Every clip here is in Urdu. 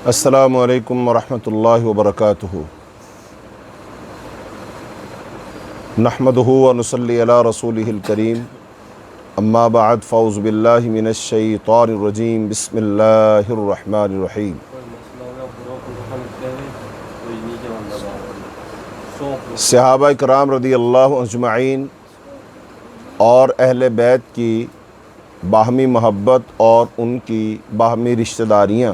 السلام علیکم ورحمۃ اللہ وبرکاتہ۔ نحمدہ ونصلی علی رسولہ الکریم، اما بعد فاعوذ باللہ من الشیطان الرجیم، بسم اللہ الرحمن الرحیم۔ صحابہ کرام رضی اللہ اجمعین اور اہل بیت کی باہمی محبت اور ان کی باہمی رشتہ داریاں،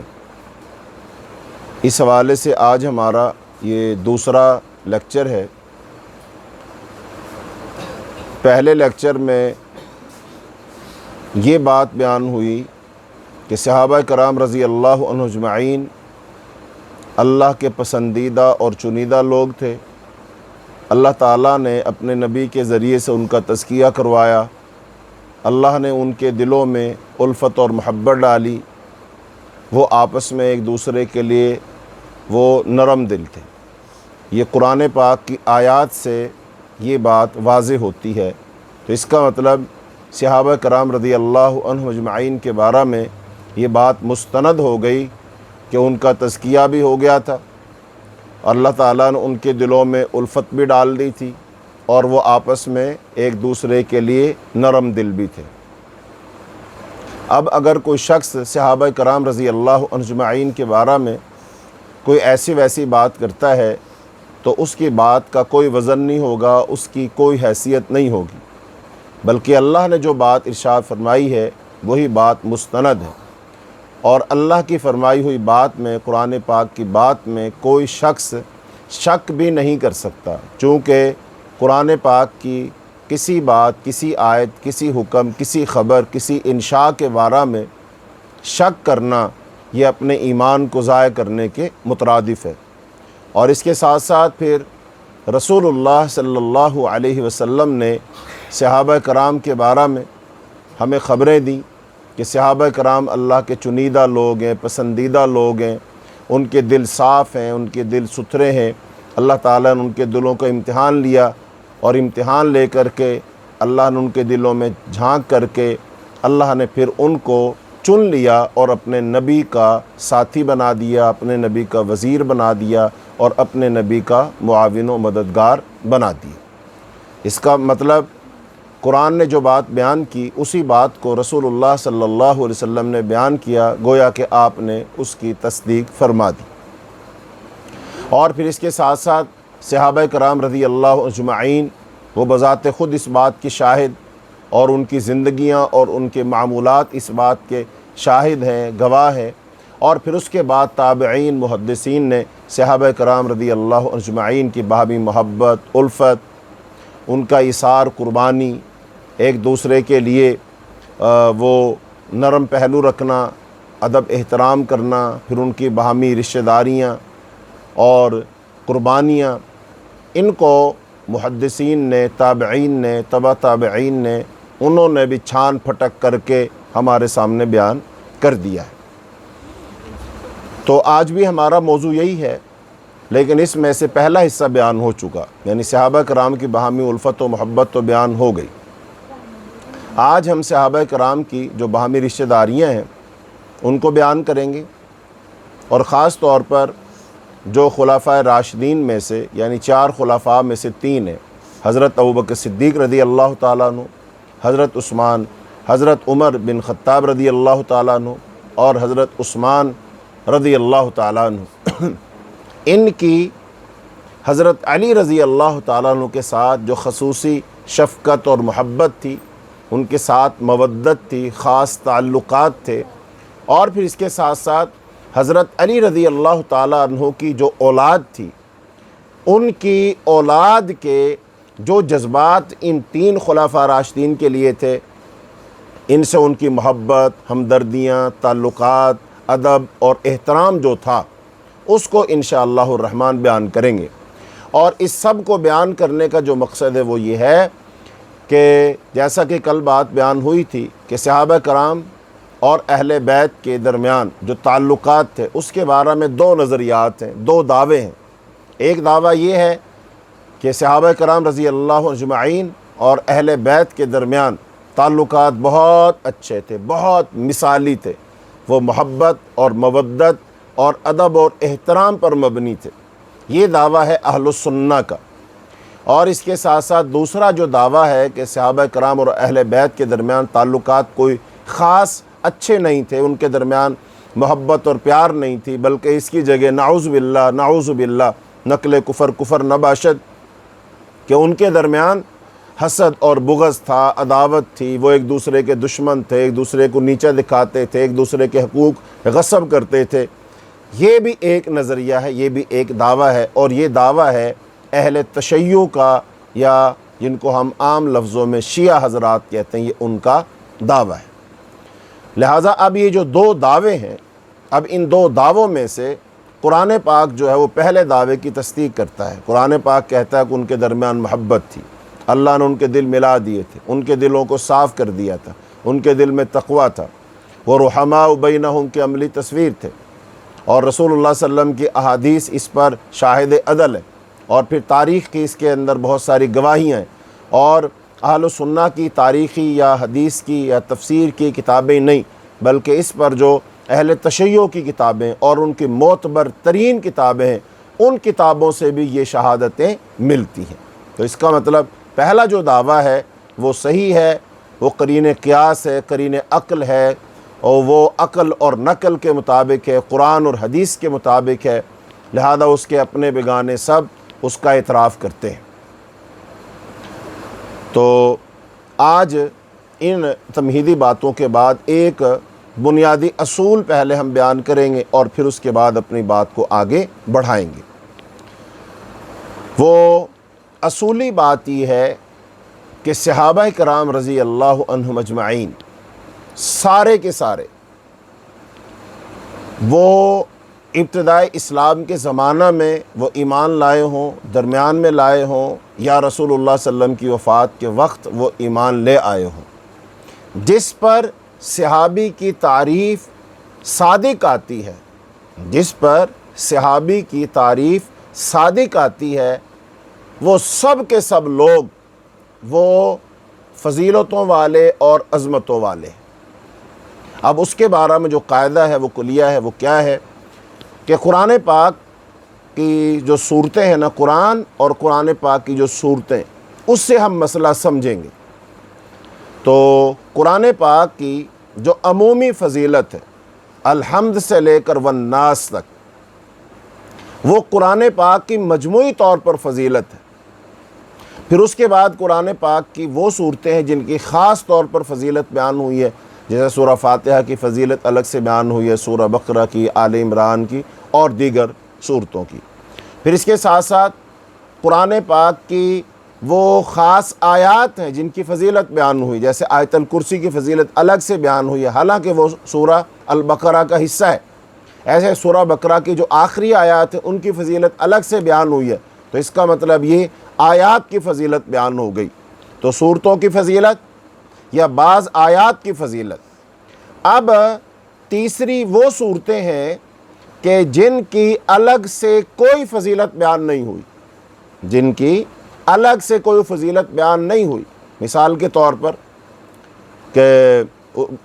اس حوالے سے آج ہمارا یہ دوسرا لیکچر ہے۔ پہلے لیکچر میں یہ بات بیان ہوئی کہ صحابہ کرام رضی اللہ عنہ اجمعین اللہ کے پسندیدہ اور چنیدہ لوگ تھے۔ اللہ تعالیٰ نے اپنے نبی کے ذریعے سے ان کا تزکیہ کروایا۔ اللہ نے ان کے دلوں میں الفت اور محبت ڈالی۔ وہ آپس میں ایک دوسرے کے لیے وہ نرم دل تھے۔ یہ قرآن پاک کی آیات سے یہ بات واضح ہوتی ہے۔ تو اس کا مطلب صحابہ کرام رضی اللہ عنہ اجمعین کے بارے میں یہ بات مستند ہو گئی کہ ان کا تزکیہ بھی ہو گیا تھا، اللہ تعالیٰ نے ان کے دلوں میں الفت بھی ڈال دی تھی، اور وہ آپس میں ایک دوسرے کے لیے نرم دل بھی تھے۔ اب اگر کوئی شخص صحابہ کرام رضی اللہ عنہ اجمعین کے بارے میں کوئی ایسی ویسی بات کرتا ہے تو اس کی بات کا کوئی وزن نہیں ہوگا، اس کی کوئی حیثیت نہیں ہوگی، بلکہ اللہ نے جو بات ارشاد فرمائی ہے وہی بات مستند ہے، اور اللہ کی فرمائی ہوئی بات میں، قرآن پاک کی بات میں کوئی شخص شک بھی نہیں کر سکتا، چونکہ قرآن پاک کی کسی بات، کسی آیت، کسی حکم، کسی خبر، کسی انشاء کے بارے میں شک کرنا یہ اپنے ایمان کو ضائع کرنے کے مترادف ہے۔ اور اس کے ساتھ ساتھ پھر رسول اللہ صلی اللہ علیہ وسلم نے صحابہ کرام کے بارے میں ہمیں خبریں دیں کہ صحابہ کرام اللہ کے چنیدہ لوگ ہیں، پسندیدہ لوگ ہیں، ان کے دل صاف ہیں، ان کے دل ستھرے ہیں۔ اللہ تعالیٰ نے ان کے دلوں کا امتحان لیا، اور امتحان لے کر کے اللہ نے ان کے دلوں میں جھانک کر کے اللہ نے پھر ان کو چن لیا اور اپنے نبی کا ساتھی بنا دیا، اپنے نبی کا وزیر بنا دیا، اور اپنے نبی کا معاون و مددگار بنا دیا۔ اس کا مطلب قرآن نے جو بات بیان کی اسی بات کو رسول اللہ صلی اللہ علیہ وسلم نے بیان کیا، گویا کہ آپ نے اس کی تصدیق فرما دی۔ اور پھر اس کے ساتھ ساتھ صحابہ کرام رضی اللہ اجمعین وہ بذات خود اس بات کی شاہد، اور ان کی زندگیاں اور ان کے معمولات اس بات کے شاہد ہیں، گواہ ہیں۔ اور پھر اس کے بعد تابعین، محدثین نے صحابہ کرام رضی اللہ اجمعین کی باہمی محبت، الفت، ان کا ایثار، قربانی، ایک دوسرے کے لیے وہ نرم پہلو رکھنا، ادب احترام کرنا، پھر ان کی باہمی رشتہ داریاں اور قربانیاں، ان کو محدثین نے، تابعین نے، تبع تابعین نے، انہوں نے بھی چھان پھٹک کر کے ہمارے سامنے بیان کر دیا ہے۔ تو آج بھی ہمارا موضوع یہی ہے، لیکن اس میں سے پہلا حصہ بیان ہو چکا، یعنی صحابہ کرام کی باہمی الفت و محبت تو بیان ہو گئی۔ آج ہم صحابہ کرام کی جو باہمی رشتہ داریاں ہیں ان کو بیان کریں گے، اور خاص طور پر جو خلفائے راشدین میں سے، یعنی 4 خلفاء میں سے 3 ہیں، حضرت ابوبکر صدیق رضی اللہ تعالیٰ عنہ، حضرت عثمان، حضرت عمر بن خطاب رضی اللہ تعالیٰ عنہ، اور حضرت عثمان رضی اللہ تعالیٰ عنہ۔ ان کی حضرت علی رضی اللہ تعالیٰ عنہ کے ساتھ جو خصوصی شفقت اور محبت تھی، ان کے ساتھ مودت تھی، خاص تعلقات تھے۔ اور پھر اس کے ساتھ ساتھ حضرت علی رضی اللہ تعالیٰ عنہ کی جو اولاد تھی، ان کی اولاد کے جو جذبات ان 3 خلفاء راشدین کے لیے تھے، ان سے ان کی محبت، ہمدردیاں، تعلقات، ادب اور احترام جو تھا، اس کو انشاءاللہ الرحمن بیان کریں گے۔ اور اس سب کو بیان کرنے کا جو مقصد ہے وہ یہ ہے کہ جیسا کہ کل بات بیان ہوئی تھی کہ صحابہ کرام اور اہل بیت کے درمیان جو تعلقات تھے اس کے بارے میں 2 نظریات ہیں، 2 دعوے ہیں۔ ایک دعویٰ یہ ہے کہ صحابہ کرام رضی اللہ اجمعین اور اہل بیت کے درمیان تعلقات بہت اچھے تھے، بہت مثالی تھے، وہ محبت اور مودت اور ادب اور احترام پر مبنی تھے۔ یہ دعویٰ ہے اہل السنہ کا۔ اور اس کے ساتھ ساتھ دوسرا جو دعویٰ ہے کہ صحابہ کرام اور اہل بیت کے درمیان تعلقات کوئی خاص اچھے نہیں تھے، ان کے درمیان محبت اور پیار نہیں تھی، بلکہ اس کی جگہ نعوذ باللہ نقل کفر نباشد، کہ ان کے درمیان حسد اور بغض تھا، عداوت تھی، وہ ایک دوسرے کے دشمن تھے، ایک دوسرے کو نیچا دکھاتے تھے، ایک دوسرے کے حقوق غصب کرتے تھے۔ یہ بھی ایک نظریہ ہے، یہ بھی ایک دعویٰ ہے، اور یہ دعویٰ ہے اہل تشیع کا، یا جن کو ہم عام لفظوں میں شیعہ حضرات کہتے ہیں، یہ ان کا دعویٰ ہے۔ لہٰذا اب یہ جو دو دعوے ہیں، اب ان دو دعووں میں سے قرآن پاک جو ہے وہ پہلے دعوے کی تصدیق کرتا ہے۔ قرآن پاک کہتا ہے کہ ان کے درمیان محبت تھی، اللہ نے ان کے دل ملا دیے تھے، ان کے دلوں کو صاف کر دیا تھا، ان کے دل میں تقویٰ تھا، وہ رحماء بینہم کی عملی تصویر تھے، اور رسول اللہ صلی اللہ علیہ وسلم کی احادیث اس پر شاہد عدل ہے، اور پھر تاریخ کی اس کے اندر بہت ساری گواہیاں ہیں، اور اہل سنہ کی تاریخی یا حدیث کی یا تفسیر کی کتابیں نہیں، بلکہ اس پر جو اہل تشیع کی کتابیں اور ان کی معتبر ترین کتابیں ہیں، ان کتابوں سے بھی یہ شہادتیں ملتی ہیں۔ تو اس کا مطلب پہلا جو دعویٰ ہے وہ صحیح ہے، وہ قرین قیاس ہے، قرین عقل ہے، اور وہ عقل اور نقل کے مطابق ہے، قرآن اور حدیث کے مطابق ہے، لہذا اس کے اپنے بیگانے سب اس کا اعتراف کرتے ہیں۔ تو آج ان تمہیدی باتوں کے بعد ایک بنیادی اصول پہلے ہم بیان کریں گے، اور پھر اس کے بعد اپنی بات کو آگے بڑھائیں گے۔ وہ اصولی بات یہ ہے کہ صحابہ کرام رضی اللہ عنہم اجمعین سارے کے سارے وہ ابتدائی اسلام کے زمانہ میں وہ ایمان لائے ہوں، درمیان میں لائے ہوں، یا رسول اللہ صلی اللہ علیہ وسلم کی وفات کے وقت وہ ایمان لے آئے ہوں، جس پر صحابی کی تعریف صادق آتی ہے، جس پر صحابی کی تعریف صادق آتی ہے، وہ سب کے سب لوگ وہ فضیلتوں والے اور عظمتوں والے۔ اب اس کے بارے میں جو قاعدہ ہے، وہ کلیہ ہے، وہ کیا ہے کہ قرآن پاک کی جو صورتیں ہیں نا، قرآن اور قرآن پاک کی جو صورتیں، اس سے ہم مسئلہ سمجھیں گے۔ تو قرآن پاک کی جو عمومی فضیلت ہے، الحمد سے لے کر والناس تک، وہ قرآن پاک کی مجموعی طور پر فضیلت ہے۔ پھر اس کے بعد قرآن پاک کی وہ صورتیں ہیں جن کی خاص طور پر فضیلت بیان ہوئی ہے، جیسے سورہ فاتحہ کی فضیلت الگ سے بیان ہوئی ہے، سورہ بقرہ کی، آل عمران کی، اور دیگر صورتوں کی۔ پھر اس کے ساتھ ساتھ قرآن پاک کی وہ خاص آیات ہیں جن کی فضیلت بیان ہوئی، جیسے آیت الکرسی کی فضیلت الگ سے بیان ہوئی ہے، حالانکہ وہ سورہ البقرہ کا حصہ ہے۔ ایسے سورہ بقرہ کی جو آخری آیات ہیں ان کی فضیلت الگ سے بیان ہوئی ہے۔ تو اس کا مطلب یہ آیات کی فضیلت بیان ہو گئی۔ تو صورتوں کی فضیلت یا بعض آیات کی فضیلت۔ اب تیسری وہ صورتیں ہیں کہ جن کی الگ سے کوئی فضیلت بیان نہیں ہوئی، جن کی الگ سے کوئی فضیلت بیان نہیں ہوئی۔ مثال کے طور پر کہ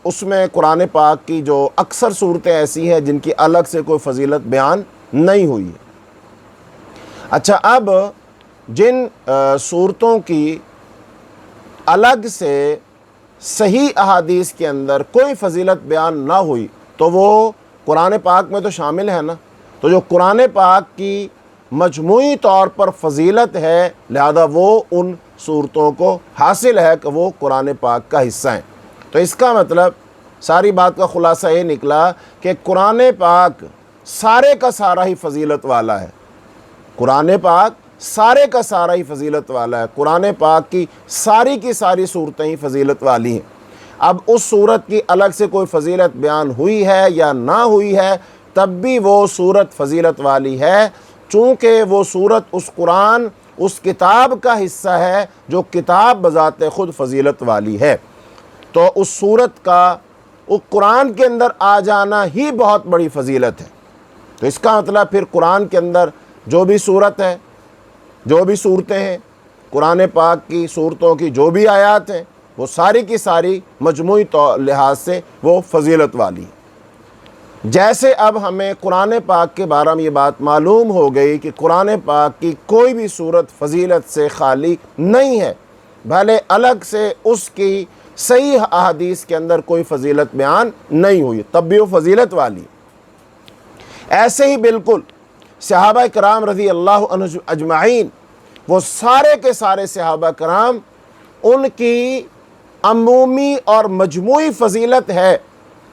اس میں قرآن پاک کی جو اکثر صورتیں ایسی ہیں جن کی الگ سے کوئی فضیلت بیان نہیں ہوئی ہے۔ اچھا، اب جن صورتوں کی الگ سے صحیح احادیث کے اندر کوئی فضیلت بیان نہ ہوئی تو وہ قرآن پاک میں تو شامل ہے نا۔ تو جو قرآن پاک کی مجموعی طور پر فضیلت ہے، لہذا وہ ان صورتوں کو حاصل ہے کہ وہ قرآن پاک کا حصہ ہیں۔ تو اس کا مطلب ساری بات کا خلاصہ یہ نکلا کہ قرآن پاک سارے کا سارا ہی فضیلت والا ہے، قرآن پاک سارے کا سارا ہی فضیلت والا ہے، قرآن پاک کی ساری صورتیں ہی فضیلت والی ہیں۔ اب اس صورت کی الگ سے کوئی فضیلت بیان ہوئی ہے یا نہ ہوئی ہے، تب بھی وہ صورت فضیلت والی ہے، چونکہ وہ صورت اس قرآن، اس کتاب کا حصہ ہے جو کتاب بذات خود فضیلت والی ہے۔ تو اس صورت کا اس قرآن کے اندر آ جانا ہی بہت بڑی فضیلت ہے۔ تو اس کا مطلب پھر قرآن کے اندر جو بھی صورت ہے، جو بھی صورتیں ہیں، قرآن پاک کی صورتوں کی جو بھی آیات ہیں، وہ ساری کی ساری مجموعی لحاظ سے وہ فضیلت والی ہیں۔ جیسے اب ہمیں قرآن پاک کے بارے میں یہ بات معلوم ہو گئی کہ قرآن پاک کی کوئی بھی صورت فضیلت سے خالی نہیں ہے، بھلے الگ سے اس کی صحیح احادیث کے اندر کوئی فضیلت بیان نہیں ہوئی، تب بھی وہ فضیلت والی۔ ایسے ہی بالکل صحابہ کرام رضی اللہ عنہ اجمعین، وہ سارے کے سارے صحابہ کرام، ان کی عمومی اور مجموعی فضیلت ہے،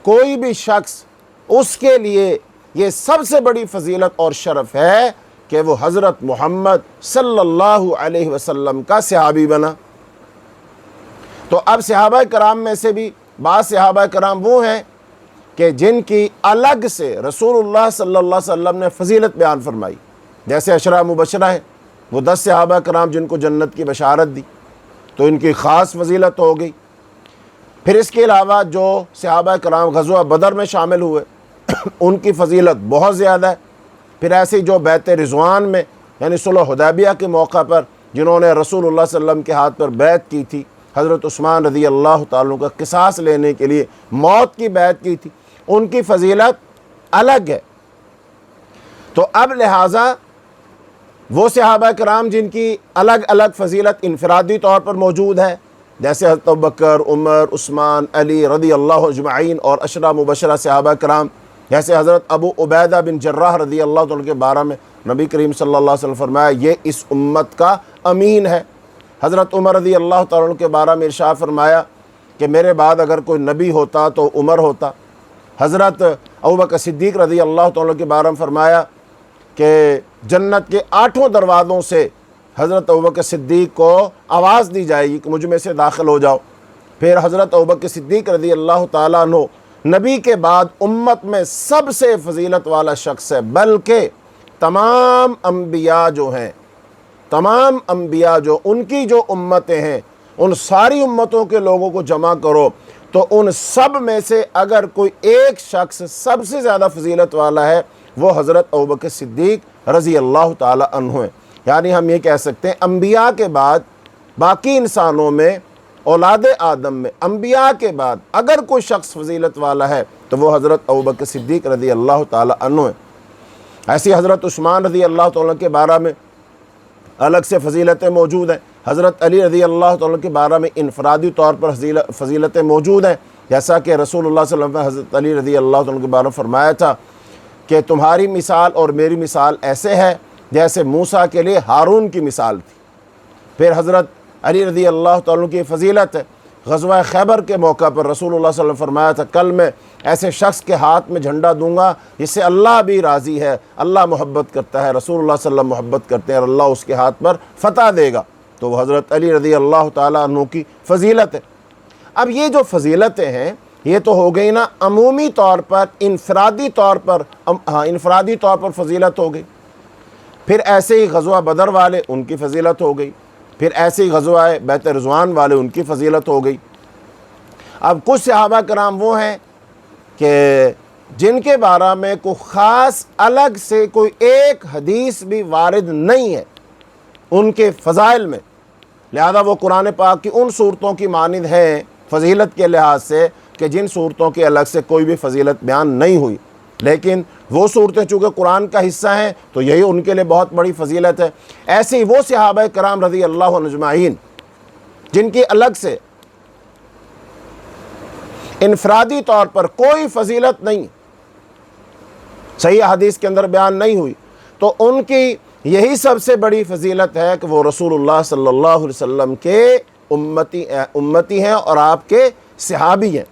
کوئی بھی شخص اس کے لیے یہ سب سے بڑی فضیلت اور شرف ہے کہ وہ حضرت محمد صلی اللہ علیہ وسلم کا صحابی بنا۔ تو اب صحابہ کرام میں سے بھی بعض صحابہ کرام وہ ہیں کہ جن کی الگ سے رسول اللہ صلی اللہ علیہ وسلم نے فضیلت بیان فرمائی، جیسے عشرہ مبشرہ ہیں، وہ 10 صحابہ کرام جن کو جنت کی بشارت دی، تو ان کی خاص فضیلت ہو گئی۔ پھر اس کے علاوہ جو صحابہ کرام غزوہ بدر میں شامل ہوئے ان کی فضیلت بہت زیادہ ہے۔ پھر ایسے جو بیعت رضوان میں یعنی صلح حدیبیہ کے موقع پر جنہوں نے رسول اللہ صلی اللہ علیہ وسلم کے ہاتھ پر بیعت کی تھی، حضرت عثمان رضی اللہ تعالیٰ کا قصاص لینے کے لیے موت کی بیعت کی تھی، ان کی فضیلت الگ ہے۔ تو اب لہٰذا وہ صحابہ کرام جن کی الگ الگ فضیلت انفرادی طور پر موجود ہے، جیسے حضرت ابوبکر، عمر، عثمان، علی رضی اللہ اجمعین، اور عشرہ مبشرہ صحابہ کرام جیسے حضرت ابو عبیدہ بن جراح رضی اللہ عنہ کے بارے میں نبی کریم صلی اللہ علیہ وسلم فرمایا یہ اس امت کا امین ہے۔ حضرت عمر رضی اللہ تعالیٰ عنہ کے بارے میں ارشاد فرمایا کہ میرے بعد اگر کوئی نبی ہوتا تو عمر ہوتا۔ حضرت ابوبکر صدیق رضی اللہ تعالیٰ کے بارے میں فرمایا کہ جنت کے 8 دروازوں سے حضرت ابوبکر صدیق کو آواز دی جائے گی کہ مجھ میں سے داخل ہو جاؤ۔ پھر حضرت ابوبکر صدیق رضی اللہ تعالیٰ عنہ نبی کے بعد امت میں سب سے فضیلت والا شخص ہے، بلکہ تمام انبیاء جو ہیں، تمام انبیاء جو ان کی جو امتیں ہیں، ان ساری امتوں کے لوگوں کو جمع کرو تو ان سب میں سے اگر کوئی ایک شخص سب سے زیادہ فضیلت والا ہے وہ حضرت ابوبکر صدیق رضی اللہ تعالی عنہ ہیں۔ یعنی ہم یہ کہہ سکتے ہیں انبیاء کے بعد باقی انسانوں میں، اولاد آدم میں، انبیاء کے بعد اگر کوئی شخص فضیلت والا ہے تو وہ حضرت ابوبکر صدیق رضی اللہ تعالی عنہ ہیں۔ ایسی حضرت عثمان رضی اللہ تعالیٰ کے بارے میں الگ سے فضیلتیں موجود ہیں۔ حضرت علی رضی اللہ تعالیٰ کے بارے میں انفرادی طور پر فضیلتیں موجود ہیں، جیسا کہ رسول اللہ صلی اللہ علیہ وسلم نے حضرت علی رضی اللہ تعالیٰ کے بارے میں فرمایا تھا کہ تمہاری مثال اور میری مثال ایسے ہے جیسے موسیٰ کے لیے ہارون کی مثال تھی۔ پھر حضرت علی رضی اللہ تعالیٰ کی فضیلت ہے، غزوہ خیبر کے موقع پر رسول اللہ صلی اللہ علیہ وسلم فرمایا تھا کل میں ایسے شخص کے ہاتھ میں جھنڈا دوں گا جس سے اللہ بھی راضی ہے، اللہ محبت کرتا ہے، رسول اللہ صلی اللہ علیہ وسلم محبت کرتے ہیں اور اللہ اس کے ہاتھ پر فتح دے گا، تو وہ حضرت علی رضی اللہ تعالیٰ عنہ کی فضیلت ہے۔ اب یہ جو فضیلتیں ہیں یہ تو ہو گئی نا عمومی طور پر، انفرادی طور پر فضیلت ہو گئی۔ پھر ایسے ہی غزوہ بدر والے ان کی فضیلت ہو گئی، پھر ایسے ہی غزوہ بیعت رضوان والے ان کی فضیلت ہو گئی۔ اب کچھ صحابہ کرام وہ ہیں کہ جن کے بارے میں کوئی خاص الگ سے کوئی ایک حدیث بھی وارد نہیں ہے ان کے فضائل میں، لہذا وہ قرآن پاک کی ان صورتوں کی مانند ہیں فضیلت کے لحاظ سے کہ جن صورتوں کی الگ سے کوئی بھی فضیلت بیان نہیں ہوئی، لیکن وہ صورتیں چونکہ قرآن کا حصہ ہیں تو یہی ان کے لیے بہت بڑی فضیلت ہے۔ ایسے ہی وہ صحابہ کرام رضی اللہ عنہ اجمعین جن کی الگ سے انفرادی طور پر کوئی فضیلت نہیں، صحیح حدیث کے اندر بیان نہیں ہوئی، تو ان کی یہی سب سے بڑی فضیلت ہے کہ وہ رسول اللہ صلی اللہ علیہ وسلم کے امتی ہیں اور آپ کے صحابی ہیں۔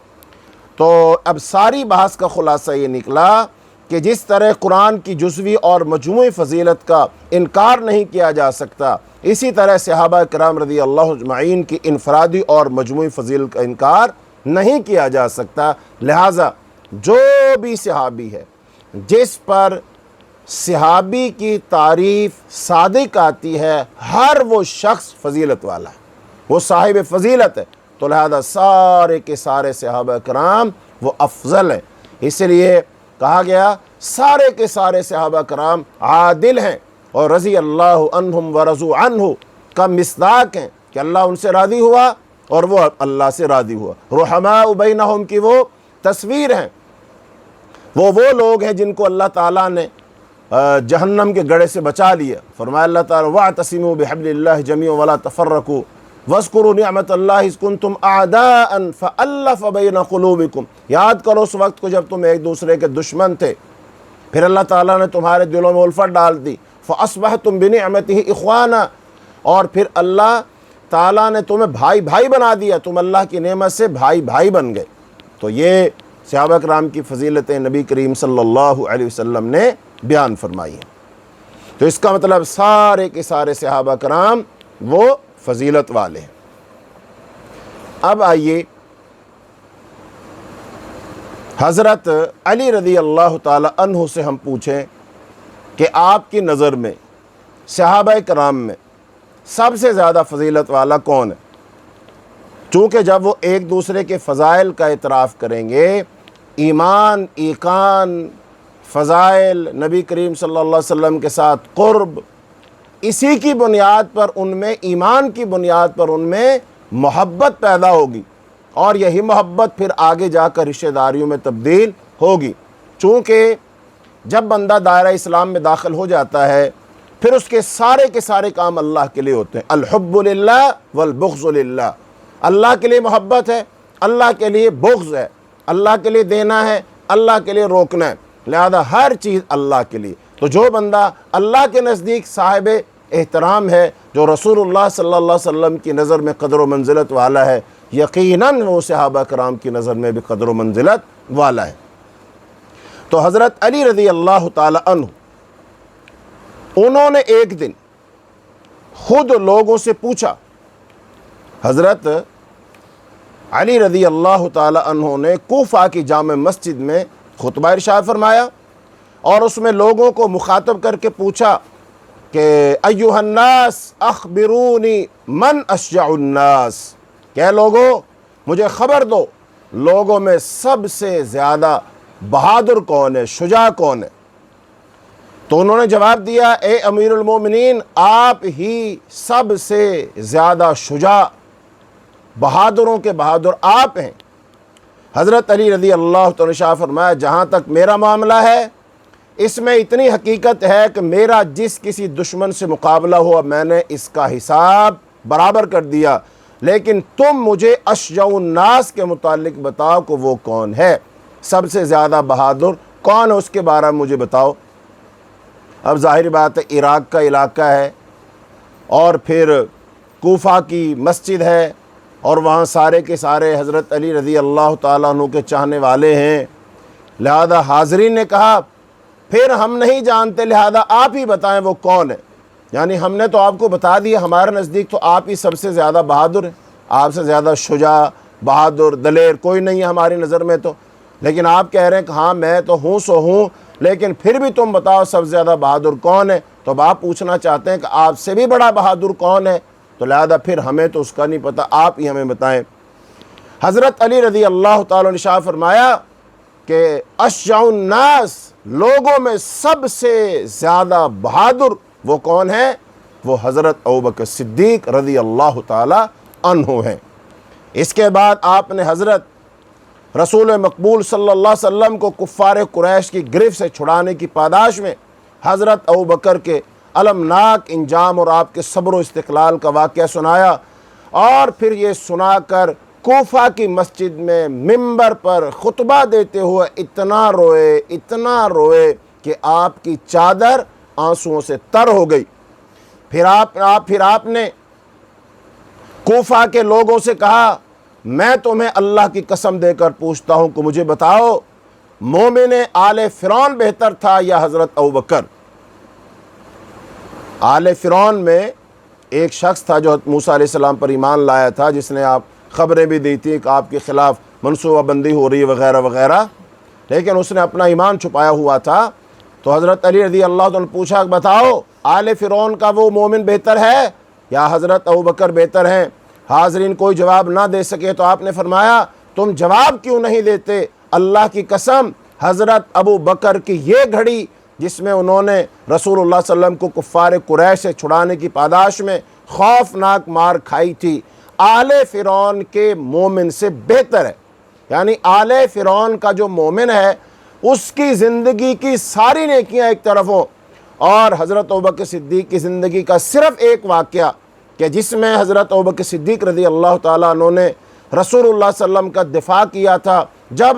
تو اب ساری بحث کا خلاصہ یہ نکلا کہ جس طرح قرآن کی جزوی اور مجموعی فضیلت کا انکار نہیں کیا جا سکتا، اسی طرح صحابہ کرام رضی اللہ اجمعین کی انفرادی اور مجموعی فضیلت کا انکار نہیں کیا جا سکتا۔ لہٰذا جو بھی صحابی ہے جس پر صحابی کی تعریف صادق آتی ہے، ہر وہ شخص فضیلت والا ہے، وہ صاحب فضیلت ہے، تو لہذا سارے کے سارے صحابہ کرام وہ افضل ہیں۔ اس لیے کہا گیا سارے کے سارے صحابہ کرام عادل ہیں اور رضی اللہ عنہم ورضوا عنہ کا مصداق ہیں کہ اللہ ان سے راضی ہوا اور وہ اللہ سے راضی ہوا۔ رحماء بینہم کی وہ تصویر ہیں۔ وہ لوگ ہیں جن کو اللہ تعالیٰ نے جہنم کے گڑھے سے بچا لیا۔ فرمایا اللہ تعالیٰ وَاعْتَصِمُوا بِحَبْلِ اللَّهِ جَمِيعًا وَلَا تَفَرَّقُوا وَاذْكُرُوا نِعْمَةَ اللَّهِ إِذْ كُنْتُمْ أَعْدَاءً فَأَلَّفَ بَيْنَ قُلُوبِكُمْ، یاد کرو اس وقت کو جب تم ایک دوسرے کے دشمن تھے، پھر اللہ تعالیٰ نے تمہارے دلوں میں الفت ڈال دی۔ فَأَصْبَحْتُمْ بِنِعْمَتِهِ إِخْوَانًا، اور پھر اللہ تعالیٰ نے تمہیں بھائی بھائی بنا دیا، تم اللہ کی نعمت سے بھائی بھائی بن گئے۔ تو یہ صحابہ کرام کی فضیلتیں نبی کریم صلی اللہ علیہ وسلم نے بیان فرمائی ہیں۔ تو اس کا مطلب سارے کے سارے صحابہ کرام وہ فضیلت والے ہیں۔ اب آئیے حضرت علی رضی اللہ تعالی عنہ سے ہم پوچھیں کہ آپ کی نظر میں صحابہ کرام میں سب سے زیادہ فضیلت والا کون ہے؟ چونکہ جب وہ ایک دوسرے کے فضائل کا اعتراف کریں گے، ایمان، ایقان، فضائل، نبی کریم صلی اللہ علیہ وسلم کے ساتھ قرب، اسی کی بنیاد پر ان میں، ایمان کی بنیاد پر ان میں محبت پیدا ہوگی، اور یہی محبت پھر آگے جا کر رشتہ داریوں میں تبدیل ہوگی۔ چونکہ جب بندہ دائرہ اسلام میں داخل ہو جاتا ہے، پھر اس کے سارے کام اللہ کے لیے ہوتے ہیں۔ الحب للہ والبغض للہ، اللہ کے لیے محبت ہے، اللہ کے لیے بغض ہے، اللہ کے لیے دینا ہے، اللہ کے لیے روکنا ہے، لہذا ہر چیز اللہ کے لیے۔ تو جو بندہ اللہ کے نزدیک صاحب احترام ہے، جو رسول اللہ صلی اللہ علیہ وسلم کی نظر میں قدر و منزلت والا ہے، یقیناً وہ صحابہ کرام کی نظر میں بھی قدر و منزلت والا ہے۔ تو حضرت علی رضی اللہ تعالی عنہ، انہوں نے ایک دن خود لوگوں سے پوچھا۔ حضرت علی رضی اللہ تعالی عنہ نے کوفہ کی جامع مسجد میں خطبہ ارشاد فرمایا، اور اس میں لوگوں کو مخاطب کر کے پوچھا کہ ایھا الناس اخبرونی من اشجع الناس، کہ لوگو مجھے خبر دو لوگوں میں سب سے زیادہ بہادر کون ہے، شجاع کون ہے؟ تو انہوں نے جواب دیا، اے امیر المومنین، آپ ہی سب سے زیادہ شجاع، بہادروں کے بہادر آپ ہیں۔ حضرت علی رضی اللہ تعالیٰ شاہ فرمایا، جہاں تک میرا معاملہ ہے، اس میں اتنی حقیقت ہے کہ میرا جس کسی دشمن سے مقابلہ ہوا، میں نے اس کا حساب برابر کر دیا، لیکن تم مجھے اشجع الناس کے متعلق بتاؤ کہ وہ کون ہے، سب سے زیادہ بہادر کون ہے، اس کے بارے میں مجھے بتاؤ۔ اب ظاہر بات ہے عراق کا علاقہ ہے، اور پھر کوفہ کی مسجد ہے، اور وہاں سارے کے سارے حضرت علی رضی اللہ تعالیٰ عنہ کے چاہنے والے ہیں، لہذا حاضرین نے کہا پھر ہم نہیں جانتے، لہذا آپ ہی بتائیں وہ کون ہے۔ یعنی ہم نے تو آپ کو بتا دیا، ہمارے نزدیک تو آپ ہی سب سے زیادہ بہادر ہیں، آپ سے زیادہ شجاع، بہادر، دلیر کوئی نہیں ہے ہماری نظر میں تو، لیکن آپ کہہ رہے ہیں کہ ہاں میں تو ہوں سو ہوں، لیکن پھر بھی تم بتاؤ سب سے زیادہ بہادر کون ہے۔ تو اب آپ پوچھنا چاہتے ہیں کہ آپ سے بھی بڑا بہادر کون ہے، تو لہذا پھر ہمیں تو اس کا نہیں پتہ، آپ ہی ہمیں بتائیں۔ حضرت علی رضی اللہ تعالیٰ نے ارشاد فرمایا کہ اشجع الناس، لوگوں میں سب سے زیادہ بہادر وہ کون ہے؟ وہ حضرت ابوبکر صدیق رضی اللہ تعالی عنہ ہیں۔ اس کے بعد آپ نے حضرت رسول مقبول صلی اللہ علیہ وسلم کو کفار قریش کی گرفت سے چھڑانے کی پاداش میں حضرت ابوبکر کے المناک انجام اور آپ کے صبر و استقلال کا واقعہ سنایا، اور پھر یہ سنا کر کوفہ کی مسجد میں ممبر پر خطبہ دیتے ہوئے اتنا روئے کہ آپ کی چادر آنسوؤں سے تر ہو گئی۔ پھر آپ نے کوفہ کے لوگوں سے کہا، میں تمہیں اللہ کی قسم دے کر پوچھتا ہوں کہ مجھے بتاؤ، مومن آل فرعون بہتر تھا یا حضرت ابوبکر؟ آل فرعون میں ایک شخص تھا جو موسیٰ علیہ السلام پر ایمان لایا تھا، جس نے آپ خبریں بھی دی تھیں کہ آپ کے خلاف منصوبہ بندی ہو رہی ہے وغیرہ وغیرہ، لیکن اس نے اپنا ایمان چھپایا ہوا تھا۔ تو حضرت علی رضی اللہ عنہ نے پوچھا، بتاؤ آل فرعون کا وہ مومن بہتر ہے یا حضرت ابوبکر بہتر ہیں؟ حاضرین کوئی جواب نہ دے سکے تو آپ نے فرمایا، تم جواب کیوں نہیں دیتے؟ اللہ کی قسم، حضرت ابوبکر کی یہ گھڑی جس میں انہوں نے رسول اللہ صلی اللہ علیہ وسلم کو کفار قریش سے چھڑانے کی پاداش میں خوفناک مار کھائی تھی، آل فرعون کے مومن سے بہتر ہے۔ یعنی آل فرعون کا جو مومن ہے اس کی زندگی کی ساری نیکیاں ایک طرف ہوں، اور حضرت ابوبکر صدیق کی زندگی کا صرف ایک واقعہ کہ جس میں حضرت ابوبکر صدیق رضی اللہ تعالیٰ عنہ نے رسول اللہ صلی اللہ علیہ وسلم کا دفاع کیا تھا، جب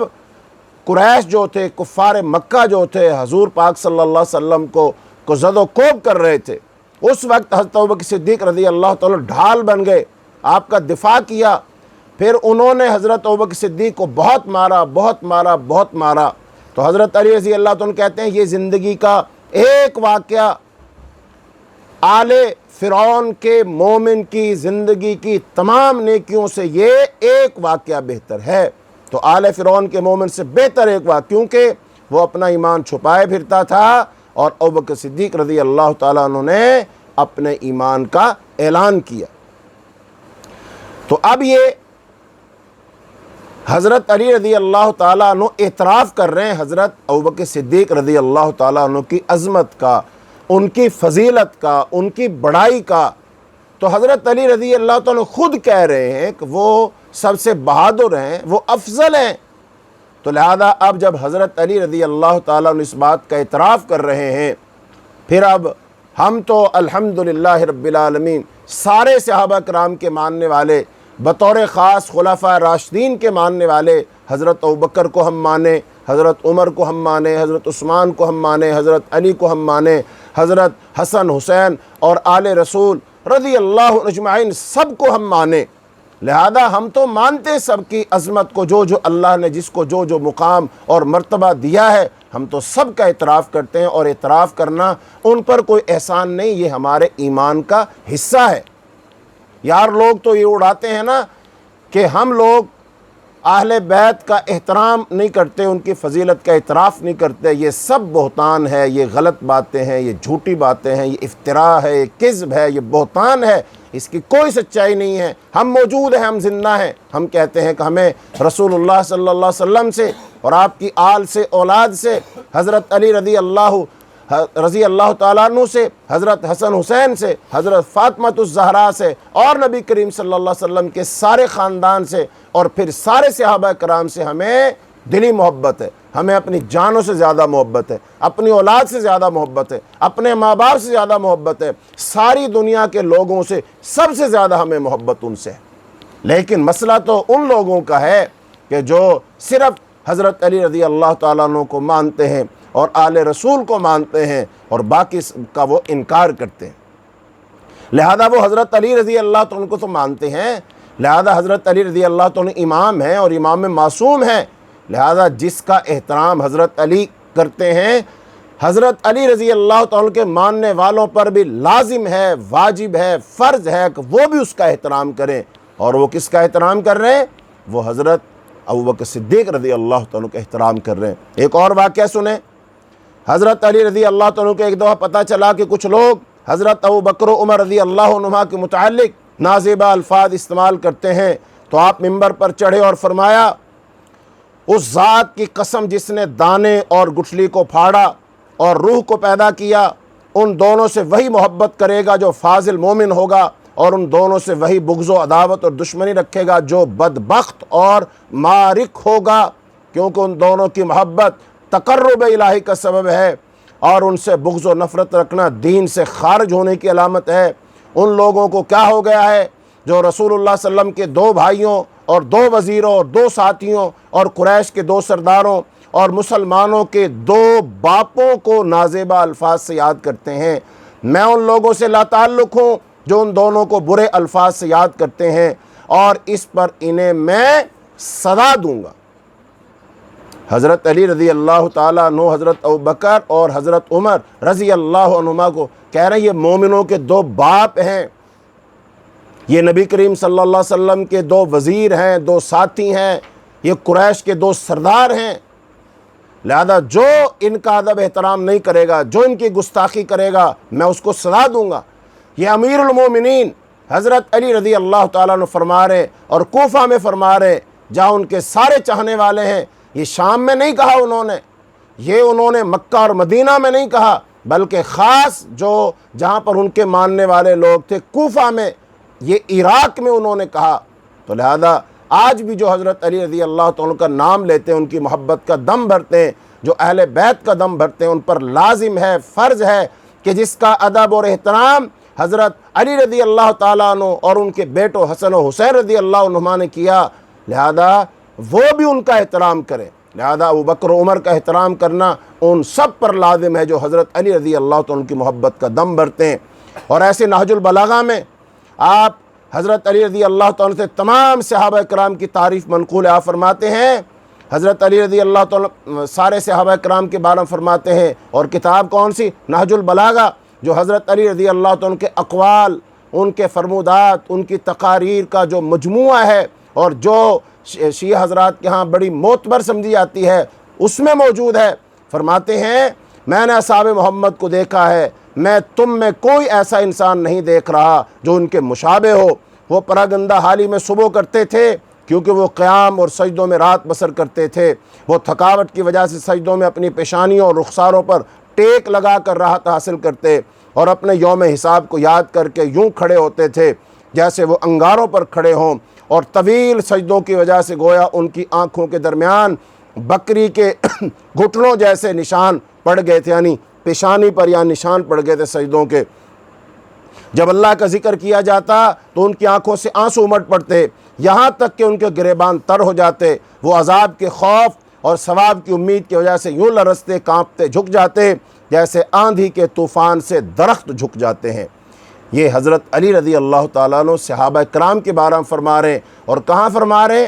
قریش جو تھے، کفار مکہ جو تھے، حضور پاک صلی اللہ علیہ وسلم کو زد و کوب کر رہے تھے، اس وقت حضرت ابوبکر صدیق رضی اللہ تعالیٰ ڈھال بن گئے، آپ کا دفاع کیا۔ پھر انہوں نے حضرت ابوبکر صدیق کو بہت مارا، بہت مارا، بہت مارا۔ تو حضرت علی رضی اللہ عنہ کہتے ہیں یہ زندگی کا ایک واقعہ آل فرعون کے مومن کی زندگی کی تمام نیکیوں سے یہ ایک واقعہ بہتر ہے۔ تو آل فرعون کے مومن سے بہتر ایک واقعہ، کیونکہ وہ اپنا ایمان چھپائے پھرتا تھا، اور ابوبکر صدیق رضی اللہ تعالیٰ عنہ نے اپنے ایمان کا اعلان کیا۔ تو اب یہ حضرت علی رضی اللہ تعالیٰ عنہ اعتراف کر رہے ہیں حضرت ابوبکر صدیق رضی اللہ تعالیٰ عنہ کی عظمت کا، ان کی فضیلت کا، ان کی بڑائی کا۔ تو حضرت علی رضی اللہ تعالیٰ عنہ خود کہہ رہے ہیں کہ وہ سب سے بہادر ہیں، وہ افضل ہیں۔ تو لہذا اب جب حضرت علی رضی اللہ تعالیٰ عنہ اس بات کا اعتراف کر رہے ہیں، پھر اب ہم تو الحمدللہ رب العالمین سارے صحابہ کرام کے ماننے والے، بطور خاص خلفاء راشدین کے ماننے والے، حضرت ابوبکر کو ہم مانیں، حضرت عمر کو ہم مانیں، حضرت عثمان کو ہم مانیں، حضرت علی کو ہم مانیں، حضرت حسن حسین اور آل رسول رضی اللہ اجمعین سب کو ہم مانیں۔ لہذا ہم تو مانتے سب کی عظمت کو، جو اللہ نے جس کو جو مقام اور مرتبہ دیا ہے، ہم تو سب کا اعتراف کرتے ہیں، اور اعتراف کرنا ان پر کوئی احسان نہیں، یہ ہمارے ایمان کا حصہ ہے۔ یار لوگ تو یہ اڑاتے ہیں نا کہ ہم لوگ اہل بیت کا احترام نہیں کرتے، ان کی فضیلت کا اعتراف نہیں کرتے، یہ سب بہتان ہے، یہ غلط باتیں ہیں، یہ جھوٹی باتیں ہیں، یہ افتراء ہے، یہ کذب ہے، یہ بہتان ہے، اس کی کوئی سچائی نہیں ہے۔ ہم موجود ہیں، ہم زندہ ہیں، ہم کہتے ہیں کہ ہمیں رسول اللہ صلی اللہ علیہ وسلم سے اور آپ کی آل سے، اولاد سے، حضرت علی رضی اللہ تعالیٰ عنہ سے، حضرت حسن حسین سے، حضرت فاطمۃ الزہرا سے، اور نبی کریم صلی اللہ علیہ وسلم کے سارے خاندان سے، اور پھر سارے صحابہ کرام سے ہمیں دلی محبت ہے، ہمیں اپنی جانوں سے زیادہ محبت ہے، اپنی اولاد سے زیادہ محبت ہے، اپنے ماں باپ سے زیادہ محبت ہے، ساری دنیا کے لوگوں سے سب سے زیادہ ہمیں محبت ان سے ہے۔ لیکن مسئلہ تو ان لوگوں کا ہے کہ جو صرف حضرت علی رضی اللہ تعالیٰ عنہ کو مانتے ہیں اور آل رسول کو مانتے ہیں، اور باقی کا وہ انکار کرتے ہیں۔ لہذا وہ حضرت علی رضی اللہ تعالیٰ کو تو مانتے ہیں، لہذا حضرت علی رضی اللہ تعالیٰ امام ہیں اور امام معصوم ہیں، لہذا جس کا احترام حضرت علی کرتے ہیں، حضرت علی رضی اللہ تعالیٰ کے ماننے والوں پر بھی لازم ہے، واجب ہے، فرض ہے کہ وہ بھی اس کا احترام کریں۔ اور وہ کس کا احترام کر رہے ہیں؟ وہ حضرت ابوبکر صدیق رضی اللہ تعالیٰ کا احترام کر رہے ہیں۔ ایک اور واقعہ سنیں، حضرت علی رضی اللہ تعالیٰ کو ایک دفعہ پتہ چلا کہ کچھ لوگ حضرت ابوبکر و عمر رضی اللہ عنہما کے متعلق نازیبہ الفاظ استعمال کرتے ہیں، تو آپ منبر پر چڑھے اور فرمایا، اس ذات کی قسم جس نے دانے اور گٹھلی کو پھاڑا اور روح کو پیدا کیا، ان دونوں سے وہی محبت کرے گا جو فاضل مومن ہوگا، اور ان دونوں سے وہی بغض و عداوت اور دشمنی رکھے گا جو بدبخت اور مارک ہوگا، کیونکہ ان دونوں کی محبت تقرب الہی کا سبب ہے، اور ان سے بغض و نفرت رکھنا دین سے خارج ہونے کی علامت ہے۔ ان لوگوں کو کیا ہو گیا ہے جو رسول اللہ صلی اللہ علیہ وسلم کے 2 بھائیوں اور 2 وزیروں اور 2 ساتھیوں اور قریش کے 2 سرداروں اور مسلمانوں کے 2 باپوں کو نازیبہ الفاظ سے یاد کرتے ہیں۔ میں ان لوگوں سے لا تعلق ہوں جو ان دونوں کو برے الفاظ سے یاد کرتے ہیں، اور اس پر انہیں میں سزا دوں گا۔ حضرت علی رضی اللہ تعالیٰ عنہ حضرت ابوبکر اور حضرت عمر رضی اللہ عنہما کو کہہ رہے ہیں یہ مومنوں کے 2 باپ ہیں، یہ نبی کریم صلی اللہ علیہ وسلم کے 2 وزیر ہیں، 2 ساتھی ہیں، یہ قریش کے 2 سردار ہیں، لہذا جو ان کا ادب احترام نہیں کرے گا، جو ان کی گستاخی کرے گا، میں اس کو سزا دوں گا۔ یہ امیر المومنین حضرت علی رضی اللہ تعالیٰ عنہ فرما رہے، اور کوفہ میں فرما رہے جہاں ان کے سارے چاہنے والے ہیں۔ یہ شام میں نہیں کہا انہوں نے مکہ اور مدینہ میں نہیں کہا، بلکہ خاص جو جہاں پر ان کے ماننے والے لوگ تھے کوفہ میں، یہ عراق میں انہوں نے کہا۔ تو لہذا آج بھی جو حضرت علی رضی اللہ تعالیٰ کا نام لیتے ہیں، ان کی محبت کا دم بھرتے ہیں، جو اہل بیت کا دم بھرتے ہیں ان پر لازم ہے، فرض ہے کہ جس کا ادب اور احترام حضرت علی رضی اللہ تعالیٰ عنہ اور ان کے بیٹوں حسن و حسین رضی اللہ عنہما نے کیا، لہذا وہ بھی ان کا احترام کریں۔ لہذا ابو بکر و عمر کا احترام کرنا ان سب پر لازم ہے جو حضرت علی رضی اللہ تعالیٰ کی محبت کا دم بھرتے ہیں۔ اور ایسے نہج البلاغہ میں آپ حضرت علی رضی اللہ تعالیٰ سے تمام صحابہ کرام کی تعریف منقول آپ فرماتے ہیں۔ حضرت علی رضی اللہ تعالیٰ سارے صحابہ کرام کے بارے میں فرماتے ہیں، اور کتاب کون سی؟ نہج البلاغہ، جو حضرت علی رضی اللہ تعالیٰ کے اقوال، ان کے فرمودات، ان کی تقاریر کا جو مجموعہ ہے، اور جو شیعہ حضرات کے ہاں بڑی معتبر سمجھی جاتی ہے، اس میں موجود ہے۔ فرماتے ہیں میں نے اصحاب محمد کو دیکھا ہے، میں تم میں کوئی ایسا انسان نہیں دیکھ رہا جو ان کے مشابہ ہو۔ وہ پراگندہ حالی میں صبح کرتے تھے کیونکہ وہ قیام اور سجدوں میں رات بسر کرتے تھے۔ وہ تھکاوٹ کی وجہ سے سجدوں میں اپنی پیشانیوں اور رخساروں پر ٹیک لگا کر راحت حاصل کرتے، اور اپنے یوم حساب کو یاد کر کے یوں کھڑے ہوتے تھے جیسے وہ انگاروں پر کھڑے ہوں، اور طویل سجدوں کی وجہ سے گویا ان کی آنکھوں کے درمیان بکری کے گھٹنوں جیسے نشان پڑ گئے تھے، یعنی پیشانی پر یا نشان پڑ گئے تھے سجدوں کے۔ جب اللہ کا ذکر کیا جاتا تو ان کی آنکھوں سے آنسو امٹ پڑتے، یہاں تک کہ ان کے گریبان تر ہو جاتے۔ وہ عذاب کے خوف اور ثواب کی امید کی وجہ سے یوں لرزتے، کانپتے، جھک جاتے جیسے آندھی کے طوفان سے درخت جھک جاتے ہیں۔ یہ حضرت علی رضی اللہ تعالیٰ عنہ صحابہ کرام کے بارے میں فرما رہے ہیں، اور کہاں فرما رہے ہیں؟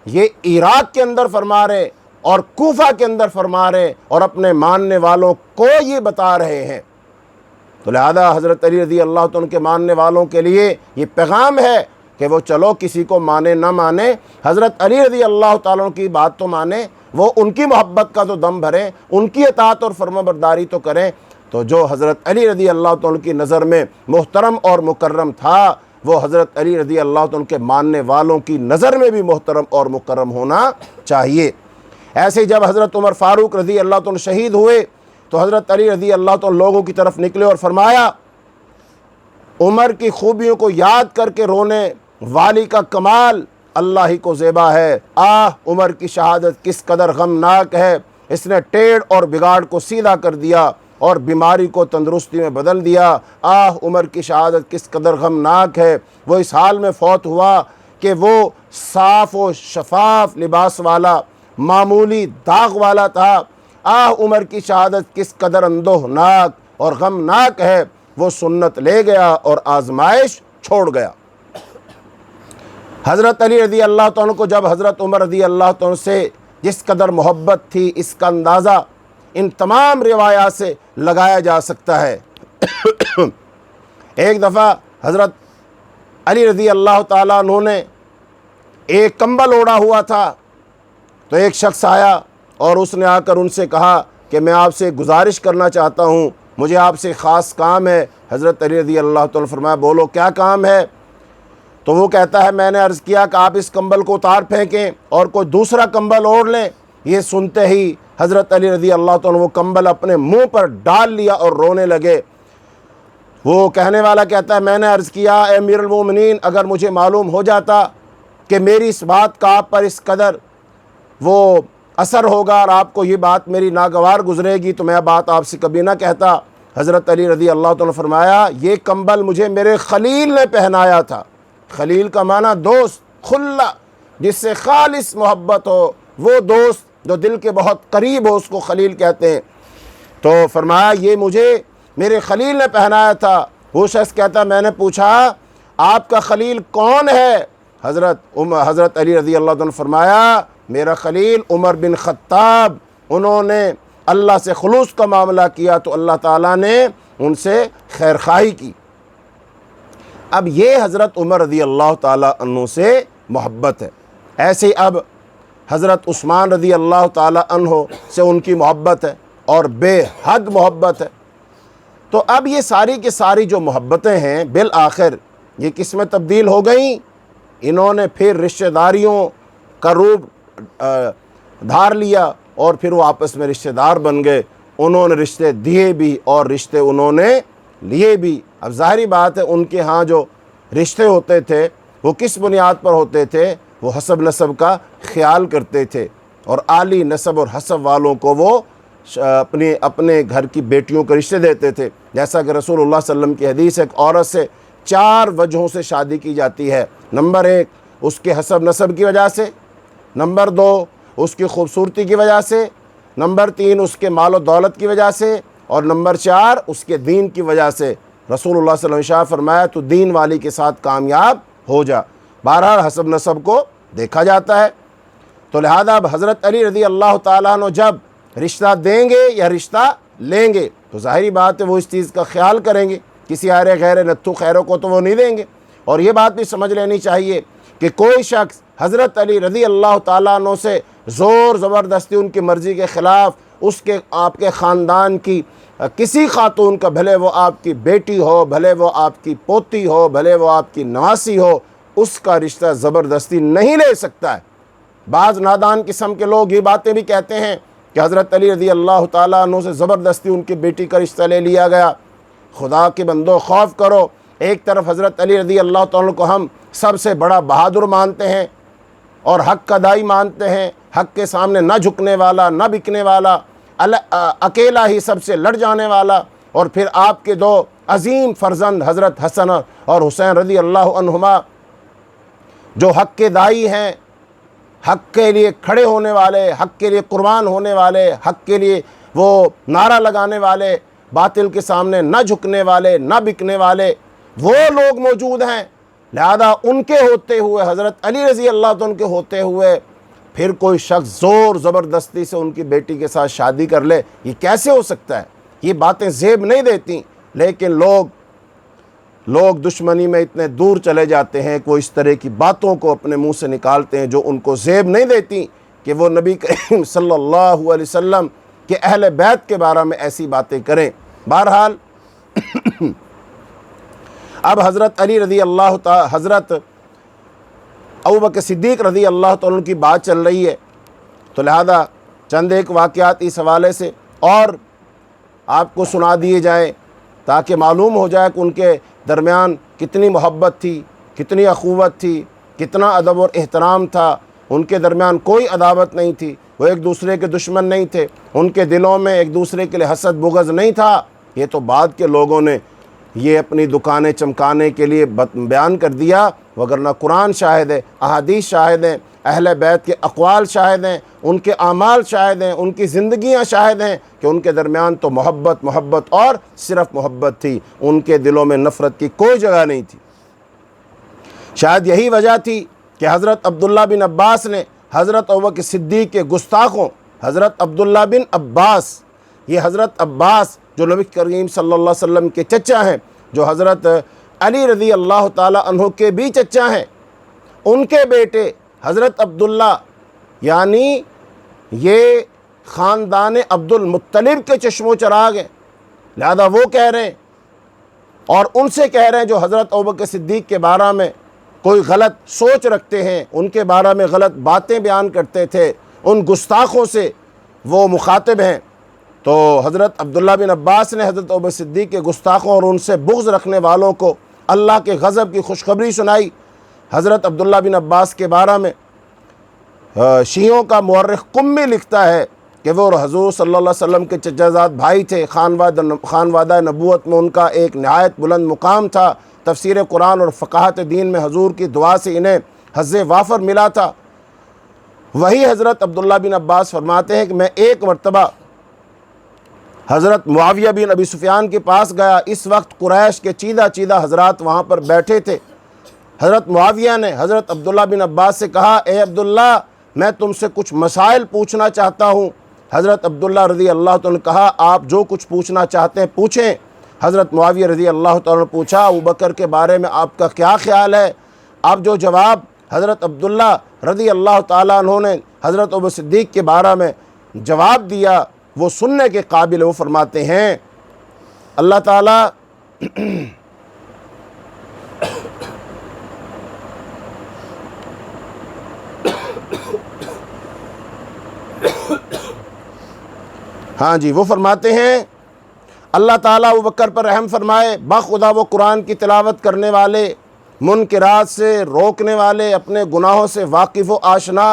یہ عراق کے اندر فرما رہے ہیں، اور کوفہ کے اندر فرما رہے ہیں، اور اپنے ماننے والوں کو یہ بتا رہے ہیں۔ تو لہذا حضرت علی رضی اللہ تعالیٰ کے ماننے والوں کے لیے یہ پیغام ہے کہ وہ چلو کسی کو مانے نہ مانے، حضرت علی رضی اللہ تعالیٰ کی بات تو مانے، وہ ان کی محبت کا تو دم بھریں، ان کی اطاعت اور فرما برداری تو کریں۔ تو جو حضرت علی رضی اللہ تعالیٰ کی نظر میں محترم اور مکرم تھا، وہ حضرت علی رضی اللہ تعالیٰ کے ماننے والوں کی نظر میں بھی محترم اور مکرم ہونا چاہیے۔ ایسے جب حضرت عمر فاروق رضی اللہ تعالیٰ شہید ہوئے تو حضرت علی رضی اللہ تعالیٰ لوگوں کی طرف نکلے اور فرمایا، عمر کی خوبیوں کو یاد کر کے رونے والی کا کمال اللہ ہی کو زیبا ہے۔ عمر کی شہادت کس قدر غمناک ہے، اس نے ٹیڑھ اور بگاڑ کو سیدھا کر دیا اور بیماری کو تندرستی میں بدل دیا۔ عمر کی شہادت کس قدر غمناک ہے، وہ اس حال میں فوت ہوا کہ وہ صاف و شفاف لباس والا، معمولی داغ والا تھا۔ عمر کی شہادت کس قدر اندوہناک اور غمناک ہے، وہ سنت لے گیا اور آزمائش چھوڑ گیا۔ حضرت علی رضی اللہ تعالیٰ کو جب حضرت عمر رضی اللہ تعالیٰ سے جس قدر محبت تھی، اس کا اندازہ ان تمام روایات سے لگایا جا سکتا ہے۔ ایک دفعہ حضرت علی رضی اللہ تعالیٰ عنہ نے ایک کمبل اوڑھا ہوا تھا، تو ایک شخص آیا اور اس نے آ کر ان سے کہا کہ میں آپ سے گزارش کرنا چاہتا ہوں، مجھے آپ سے خاص کام ہے۔ حضرت علی رضی اللہ تعالیٰ فرمایا بولو کیا کام ہے؟ تو وہ کہتا ہے میں نے عرض کیا کہ آپ اس کمبل کو اتار پھینکیں اور کوئی دوسرا کمبل اوڑھ لیں۔ یہ سنتے ہی حضرت علی رضی اللہ تعالیٰ وہ کمبل اپنے منہ پر ڈال لیا اور رونے لگے۔ وہ کہنے والا کہتا ہے میں نے عرض کیا اے امیر المومنین، اگر مجھے معلوم ہو جاتا کہ میری اس بات کا آپ پر اس قدر وہ اثر ہوگا اور آپ کو یہ بات میری ناگوار گزرے گی تو میں بات آپ سے کبھی نہ کہتا۔ حضرت علی رضی اللہ تعالیٰ فرمایا یہ کمبل مجھے میرے خلیل نے پہنایا تھا۔ خلیل کا معنی دوست، خلہ، جس سے خالص محبت ہو، وہ دوست جو دل کے بہت قریب ہو اس کو خلیل کہتے ہیں۔ تو فرمایا یہ مجھے میرے خلیل نے پہنایا تھا۔ وہ شخص کہتا میں نے پوچھا آپ کا خلیل کون ہے؟ حضرت علی رضی اللہ عنہ فرمایا میرا خلیل عمر بن خطاب، انہوں نے اللہ سے خلوص کا معاملہ کیا تو اللہ تعالیٰ نے ان سے خیر خواہی کی۔ اب یہ حضرت عمر رضی اللہ تعالیٰ عنہ سے محبت ہے۔ ایسے ہی اب حضرت عثمان رضی اللہ تعالیٰ عنہ سے ان کی محبت ہے اور بے حد محبت ہے۔ تو اب یہ ساری کی ساری جو محبتیں ہیں بالآخر یہ کس میں تبدیل ہو گئیں؟ انہوں نے پھر رشتہ داریوں کا روپ دھار لیا اور پھر وہ آپس میں رشتہ دار بن گئے۔ انہوں نے رشتے دیے بھی اور رشتے انہوں نے لیے بھی۔ اب ظاہری بات ہے ان کے ہاں جو رشتے ہوتے تھے وہ کس بنیاد پر ہوتے تھے؟ وہ حسب نسب کا خیال کرتے تھے اور عالی نسب اور حسب والوں کو وہ اپنے گھر کی بیٹیوں کے رشتے دیتے تھے، جیسا کہ رسول اللہ صلی اللہ علیہ وسلم کی حدیث ہے، ایک عورت سے 4 وجہوں سے شادی کی جاتی ہے۔ نمبر 1 اس کے حسب نسب کی وجہ سے، نمبر 2 اس کی خوبصورتی کی وجہ سے، نمبر 3 اس کے مال و دولت کی وجہ سے، اور نمبر 4 اس کے دین کی وجہ سے۔ رسول اللہ صلی اللہ علیہ وسلم نے ارشاد فرمایا تو دین والی کے ساتھ کامیاب ہو جا۔ بہرحال حسب نسب کو دیکھا جاتا ہے، تو لہذا اب حضرت علی رضی اللہ تعالیٰ عنہ جب رشتہ دیں گے یا رشتہ لیں گے تو ظاہری بات ہے وہ اس چیز کا خیال کریں گے، کسی آرے غیر نتھو خیروں کو تو وہ نہیں دیں گے۔ اور یہ بات بھی سمجھ لینی چاہیے کہ کوئی شخص حضرت علی رضی اللہ تعالیٰ عنہ سے زور زبردستی ان کی مرضی کے خلاف آپ کے خاندان کی کسی خاتون کا، بھلے وہ آپ کی بیٹی ہو، بھلے وہ آپ کی پوتی ہو، بھلے وہ آپ کی نواسی ہو، اس کا رشتہ زبردستی نہیں لے سکتا ہے۔ بعض نادان قسم کے لوگ یہ باتیں بھی کہتے ہیں کہ حضرت علی رضی اللہ تعالیٰ عنہ سے زبردستی ان کی بیٹی کا رشتہ لے لیا گیا۔ خدا کے بندو خوف کرو، ایک طرف حضرت علی رضی اللہ تعالیٰ عنہ کو ہم سب سے بڑا بہادر مانتے ہیں اور حق کا دائی مانتے ہیں، حق کے سامنے نہ جھکنے والا، نہ بکنے والا، اکیلا ہی سب سے لڑ جانے والا، اور پھر آپ کے 2 عظیم فرزند حضرت حسن اور حسین رضی اللہ عنہما جو حق کے دائی ہیں، حق کے لیے کھڑے ہونے والے، حق کے لیے قربان ہونے والے، حق کے لیے وہ نعرہ لگانے والے، باطل کے سامنے نہ جھکنے والے، نہ بکنے والے، وہ لوگ موجود ہیں۔ لہذا ان کے ہوتے ہوئے، حضرت علی رضی اللہ عنہ کے ہوتے ہوئے پھر کوئی شخص زور زبردستی سے ان کی بیٹی کے ساتھ شادی کر لے، یہ کیسے ہو سکتا ہے؟ یہ باتیں زیب نہیں دیتی، لیکن لوگ دشمنی میں اتنے دور چلے جاتے ہیں کہ وہ اس طرح کی باتوں کو اپنے منہ سے نکالتے ہیں جو ان کو زیب نہیں دیتی کہ وہ نبی کریم صلی اللہ علیہ وسلم کہ اہل بیت کے بارے میں ایسی باتیں کریں۔ بہرحال اب حضرت علی رضی اللہ تعالی، حضرت ابوبکر صدیق رضی اللہ تعالیٰ کی بات چل رہی ہے، تو لہذا چند ایک واقعات اس حوالے سے اور آپ کو سنا دیے جائیں تاکہ معلوم ہو جائے کہ ان کے درمیان کتنی محبت تھی، کتنی اخوت تھی، کتنا ادب اور احترام تھا۔ ان کے درمیان کوئی عداوت نہیں تھی، وہ ایک دوسرے کے دشمن نہیں تھے، ان کے دلوں میں ایک دوسرے کے لیے حسد بغض نہیں تھا۔ یہ تو بعد کے لوگوں نے یہ اپنی دکانیں چمکانے کے لیے بیان کر دیا، وگرنہ قرآن شاہد ہے، احادیث شاہد ہیں، اہل بیت کے اقوال شاہد ہیں، ان کے اعمال شاہد ہیں، ان کی زندگیاں شاہد ہیں کہ ان کے درمیان تو محبت اور صرف محبت تھی، ان کے دلوں میں نفرت کی کوئی جگہ نہیں تھی۔ شاید یہی وجہ تھی کہ حضرت عبداللہ بن عباس نے حضرت ابوبکر صدیق کے گستاخوں، حضرت عبداللہ بن عباس، یہ حضرت عباس جو نبی کریم صلی اللہ علیہ وسلم کے چچا ہیں، جو حضرت علی رضی اللہ تعالی عنہ کے بھی چچا ہیں، ان کے بیٹے حضرت عبداللہ، یعنی یہ خاندان عبد المطلب کے چشم و چراغ ہیں۔ لہذا وہ کہہ رہے ہیں اور ان سے کہہ رہے ہیں جو حضرت ابوبکر صدیق کے بارے میں کوئی غلط سوچ رکھتے ہیں، ان کے بارے میں غلط باتیں بیان کرتے تھے، ان گستاخوں سے وہ مخاطب ہیں۔ تو حضرت عبداللہ بن عباس نے حضرت ابوبکر صدیق کے گستاخوں اور ان سے بغض رکھنے والوں کو اللہ کے غضب کی خوشخبری سنائی۔ حضرت عبداللہ بن عباس کے بارے میں شیعوں کا مورخ قمی لکھتا ہے کہ وہ حضور صلی اللہ علیہ وسلم کے چچا زاد بھائی تھے، خانوادہ نبوت میں ان کا ایک نہایت بلند مقام تھا، تفسیر قرآن اور فقاہت دین میں حضور کی دعا سے انہیں حظ وافر ملا تھا۔ وہی حضرت عبداللہ بن عباس فرماتے ہیں کہ میں ایک مرتبہ حضرت معاویہ بن ابی سفیان کے پاس گیا، اس وقت قریش کے چیدہ حضرات وہاں پر بیٹھے تھے۔ حضرت معاویہ نے حضرت عبداللہ بن عباس سے کہا، اے عبداللہ میں تم سے کچھ مسائل پوچھنا چاہتا ہوں۔ حضرت عبداللہ رضی اللہ تعالیٰ نے کہا، آپ جو کچھ پوچھنا چاہتے ہیں پوچھیں۔ حضرت معاویہ رضی اللہ تعالیٰ نے پوچھا، ابوبکر کے بارے میں آپ کا کیا خیال ہے؟ اب جو جواب حضرت عبداللہ رضی اللہ تعالیٰ عنہ نے حضرت ابوبکر صدیق کے بارے میں جواب دیا وہ سننے کے قابل۔ وہ فرماتے ہیں اللہ تعالیٰ ہاں جی، وہ فرماتے ہیں اللہ تعالیٰ ابوبکر پر رحم فرمائے، بخدا وہ قرآن کی تلاوت کرنے والے، منکرات سے روکنے والے، اپنے گناہوں سے واقف و آشنا،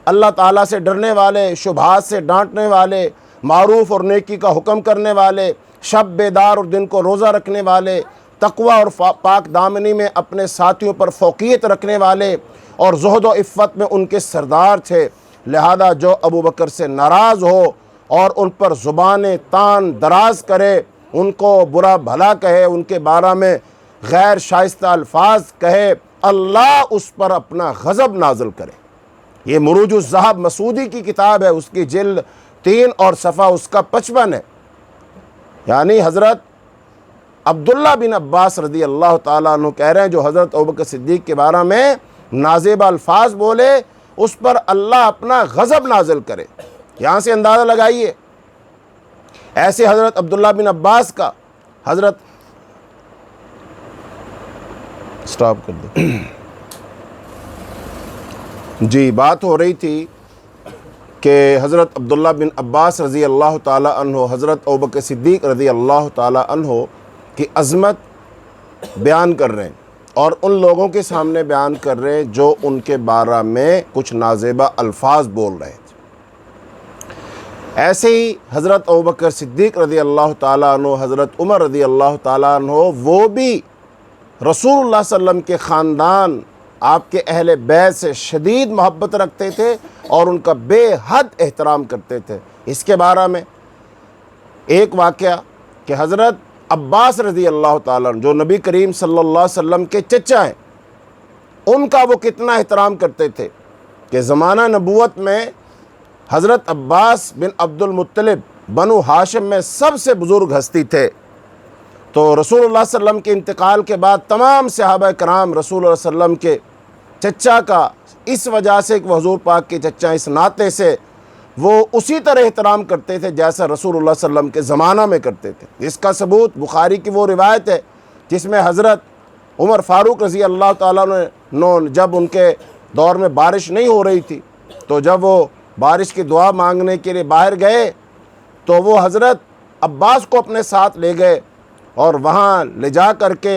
اللہ تعالیٰ سے ڈرنے والے، شبہات سے ڈانٹنے والے، معروف اور نیکی کا حکم کرنے والے، شب بیدار اور دن کو روزہ رکھنے والے، تقوی اور پاک دامنی میں اپنے ساتھیوں پر فوقیت رکھنے والے، اور زہد و عفت میں ان کے سردار تھے۔ لہذا جو ابو بکر سے ناراض ہو اور ان پر زبانیں تان دراز کرے، ان کو برا بھلا کہے، ان کے بارے میں غیر شائستہ الفاظ کہے، اللہ اس پر اپنا غضب نازل کرے۔ یہ مروج الذہب مسعودی کی کتاب ہے، اس کی جلد 3 اور صفحہ اس کا 55 ہے۔ یعنی حضرت عبداللہ بن عباس رضی اللہ تعالیٰ عنہ کہہ رہے ہیں جو حضرت ابوبکر صدیق کے بارے میں نازیبہ الفاظ بولے، اس پر اللہ اپنا غضب نازل کرے۔ یہاں سے اندازہ لگائیے، ایسے حضرت عبداللہ بن عباس کا حضرت سٹاپ کر دیں جی، بات ہو رہی تھی کہ حضرت عبداللہ بن عباس رضی اللہ تعالیٰ عنہ حضرت ابوبکر صدیق رضی اللہ تعالیٰ عنہ کی عظمت بیان کر رہے ہیں، اور ان لوگوں کے سامنے بیان کر رہے ہیں جو ان کے بارے میں کچھ نازیبہ الفاظ بول رہے تھے۔ ایسے ہی حضرت ابوبکر صدیق رضی اللہ تعالیٰ عنہ، حضرت عمر رضی اللہ تعالیٰ عنہ، وہ بھی رسول اللہ صلی اللہ علیہ وسلم کے خاندان، آپ کے اہل بیت سے شدید محبت رکھتے تھے اور ان کا بے حد احترام کرتے تھے۔ اس کے بارے میں ایک واقعہ کہ حضرت عباس رضی اللہ تعالیٰ عنہ جو نبی کریم صلی اللہ علیہ وسلم کے چچا ہیں، ان کا وہ کتنا احترام کرتے تھے کہ زمانہ نبوت میں حضرت عباس بن عبد المطلب بنو ہاشم میں سب سے بزرگ ہستی تھے۔ تو رسول اللہ صلی اللہ علیہ وسلم کے انتقال کے بعد تمام صحابہ کرام رسول اللہ صلی اللہ علیہ وسلم کے چچا کا اس وجہ سے کہ وہ حضور پاک کے چچا، اس ناطے سے وہ اسی طرح احترام کرتے تھے جیسا رسول اللہ صلی اللہ علیہ وسلم کے زمانہ میں کرتے تھے۔ اس کا ثبوت بخاری کی وہ روایت ہے جس میں حضرت عمر فاروق رضی اللہ تعالیٰ عنہ جب ان کے دور میں بارش نہیں ہو رہی تھی، تو جب وہ بارش کی دعا مانگنے کے لیے باہر گئے تو وہ حضرت عباس کو اپنے ساتھ لے گئے اور وہاں لے جا کر کے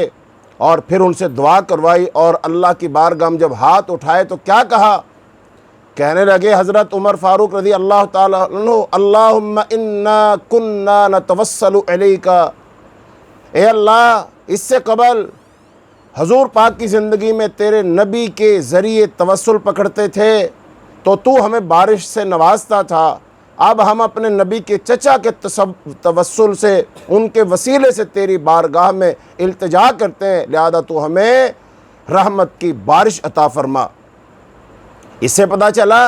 اور پھر ان سے دعا کروائی، اور اللہ کی بارگاہ میں جب ہاتھ اٹھائے تو کیا کہا؟ کہنے لگے حضرت عمر فاروق رضی اللہ تعالیٰ عنہ، اللہم انا کننا نتوسل الیکا، اے اللہ اس سے قبل حضور پاک کی زندگی میں تیرے نبی کے ذریعے توسل پکڑتے تھے تو تو ہمیں بارش سے نوازتا تھا، اب ہم اپنے نبی کے چچا کے توسل سے، ان کے وسیلے سے تیری بارگاہ میں التجا کرتے ہیں، لہذا تو ہمیں رحمت کی بارش عطا فرما۔ اس سے پتہ چلا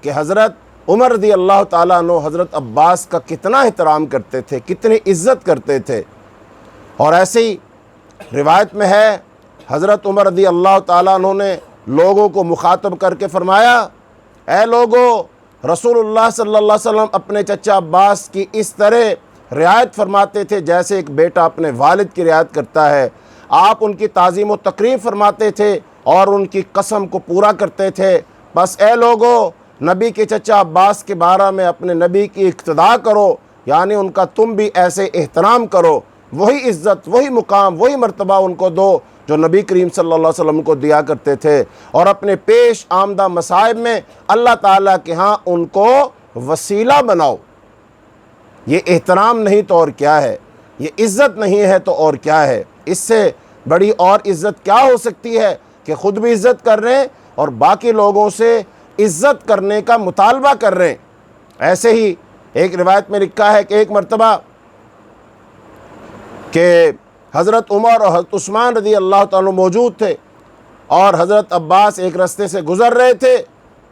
کہ حضرت عمر رضی اللہ تعالیٰ عنہ حضرت عباس کا کتنا احترام کرتے تھے، کتنی عزت کرتے تھے۔ اور ایسے ہی روایت میں ہے حضرت عمر رضی اللہ تعالیٰ عنہ نے لوگوں کو مخاطب کر کے فرمایا، اے لوگو، رسول اللہ صلی اللہ علیہ وسلم اپنے چچا عباس کی اس طرح رعایت فرماتے تھے جیسے ایک بیٹا اپنے والد کی رعایت کرتا ہے۔ آپ ان کی تعظیم و تقریب فرماتے تھے اور ان کی قسم کو پورا کرتے تھے۔ بس اے لوگو، نبی کے چچا عباس کے بارے میں اپنے نبی کی اقتداء کرو، یعنی ان کا تم بھی ایسے احترام کرو، وہی عزت، وہی مقام، وہی مرتبہ ان کو دو جو نبی کریم صلی اللہ علیہ وسلم کو دیا کرتے تھے، اور اپنے پیش آمدہ مصائب میں اللہ تعالیٰ کے ہاں ان کو وسیلہ بناؤ۔ یہ احترام نہیں تو اور کیا ہے، یہ عزت نہیں ہے تو اور کیا ہے۔ اس سے بڑی اور عزت کیا ہو سکتی ہے کہ خود بھی عزت کر رہے ہیں اور باقی لوگوں سے عزت کرنے کا مطالبہ کر رہے ہیں۔ ایسے ہی ایک روایت میں لکھا ہے کہ ایک مرتبہ کہ حضرت عمر اور حضرت عثمان رضی اللہ تعالیٰ موجود تھے اور حضرت عباس ایک راستے سے گزر رہے تھے،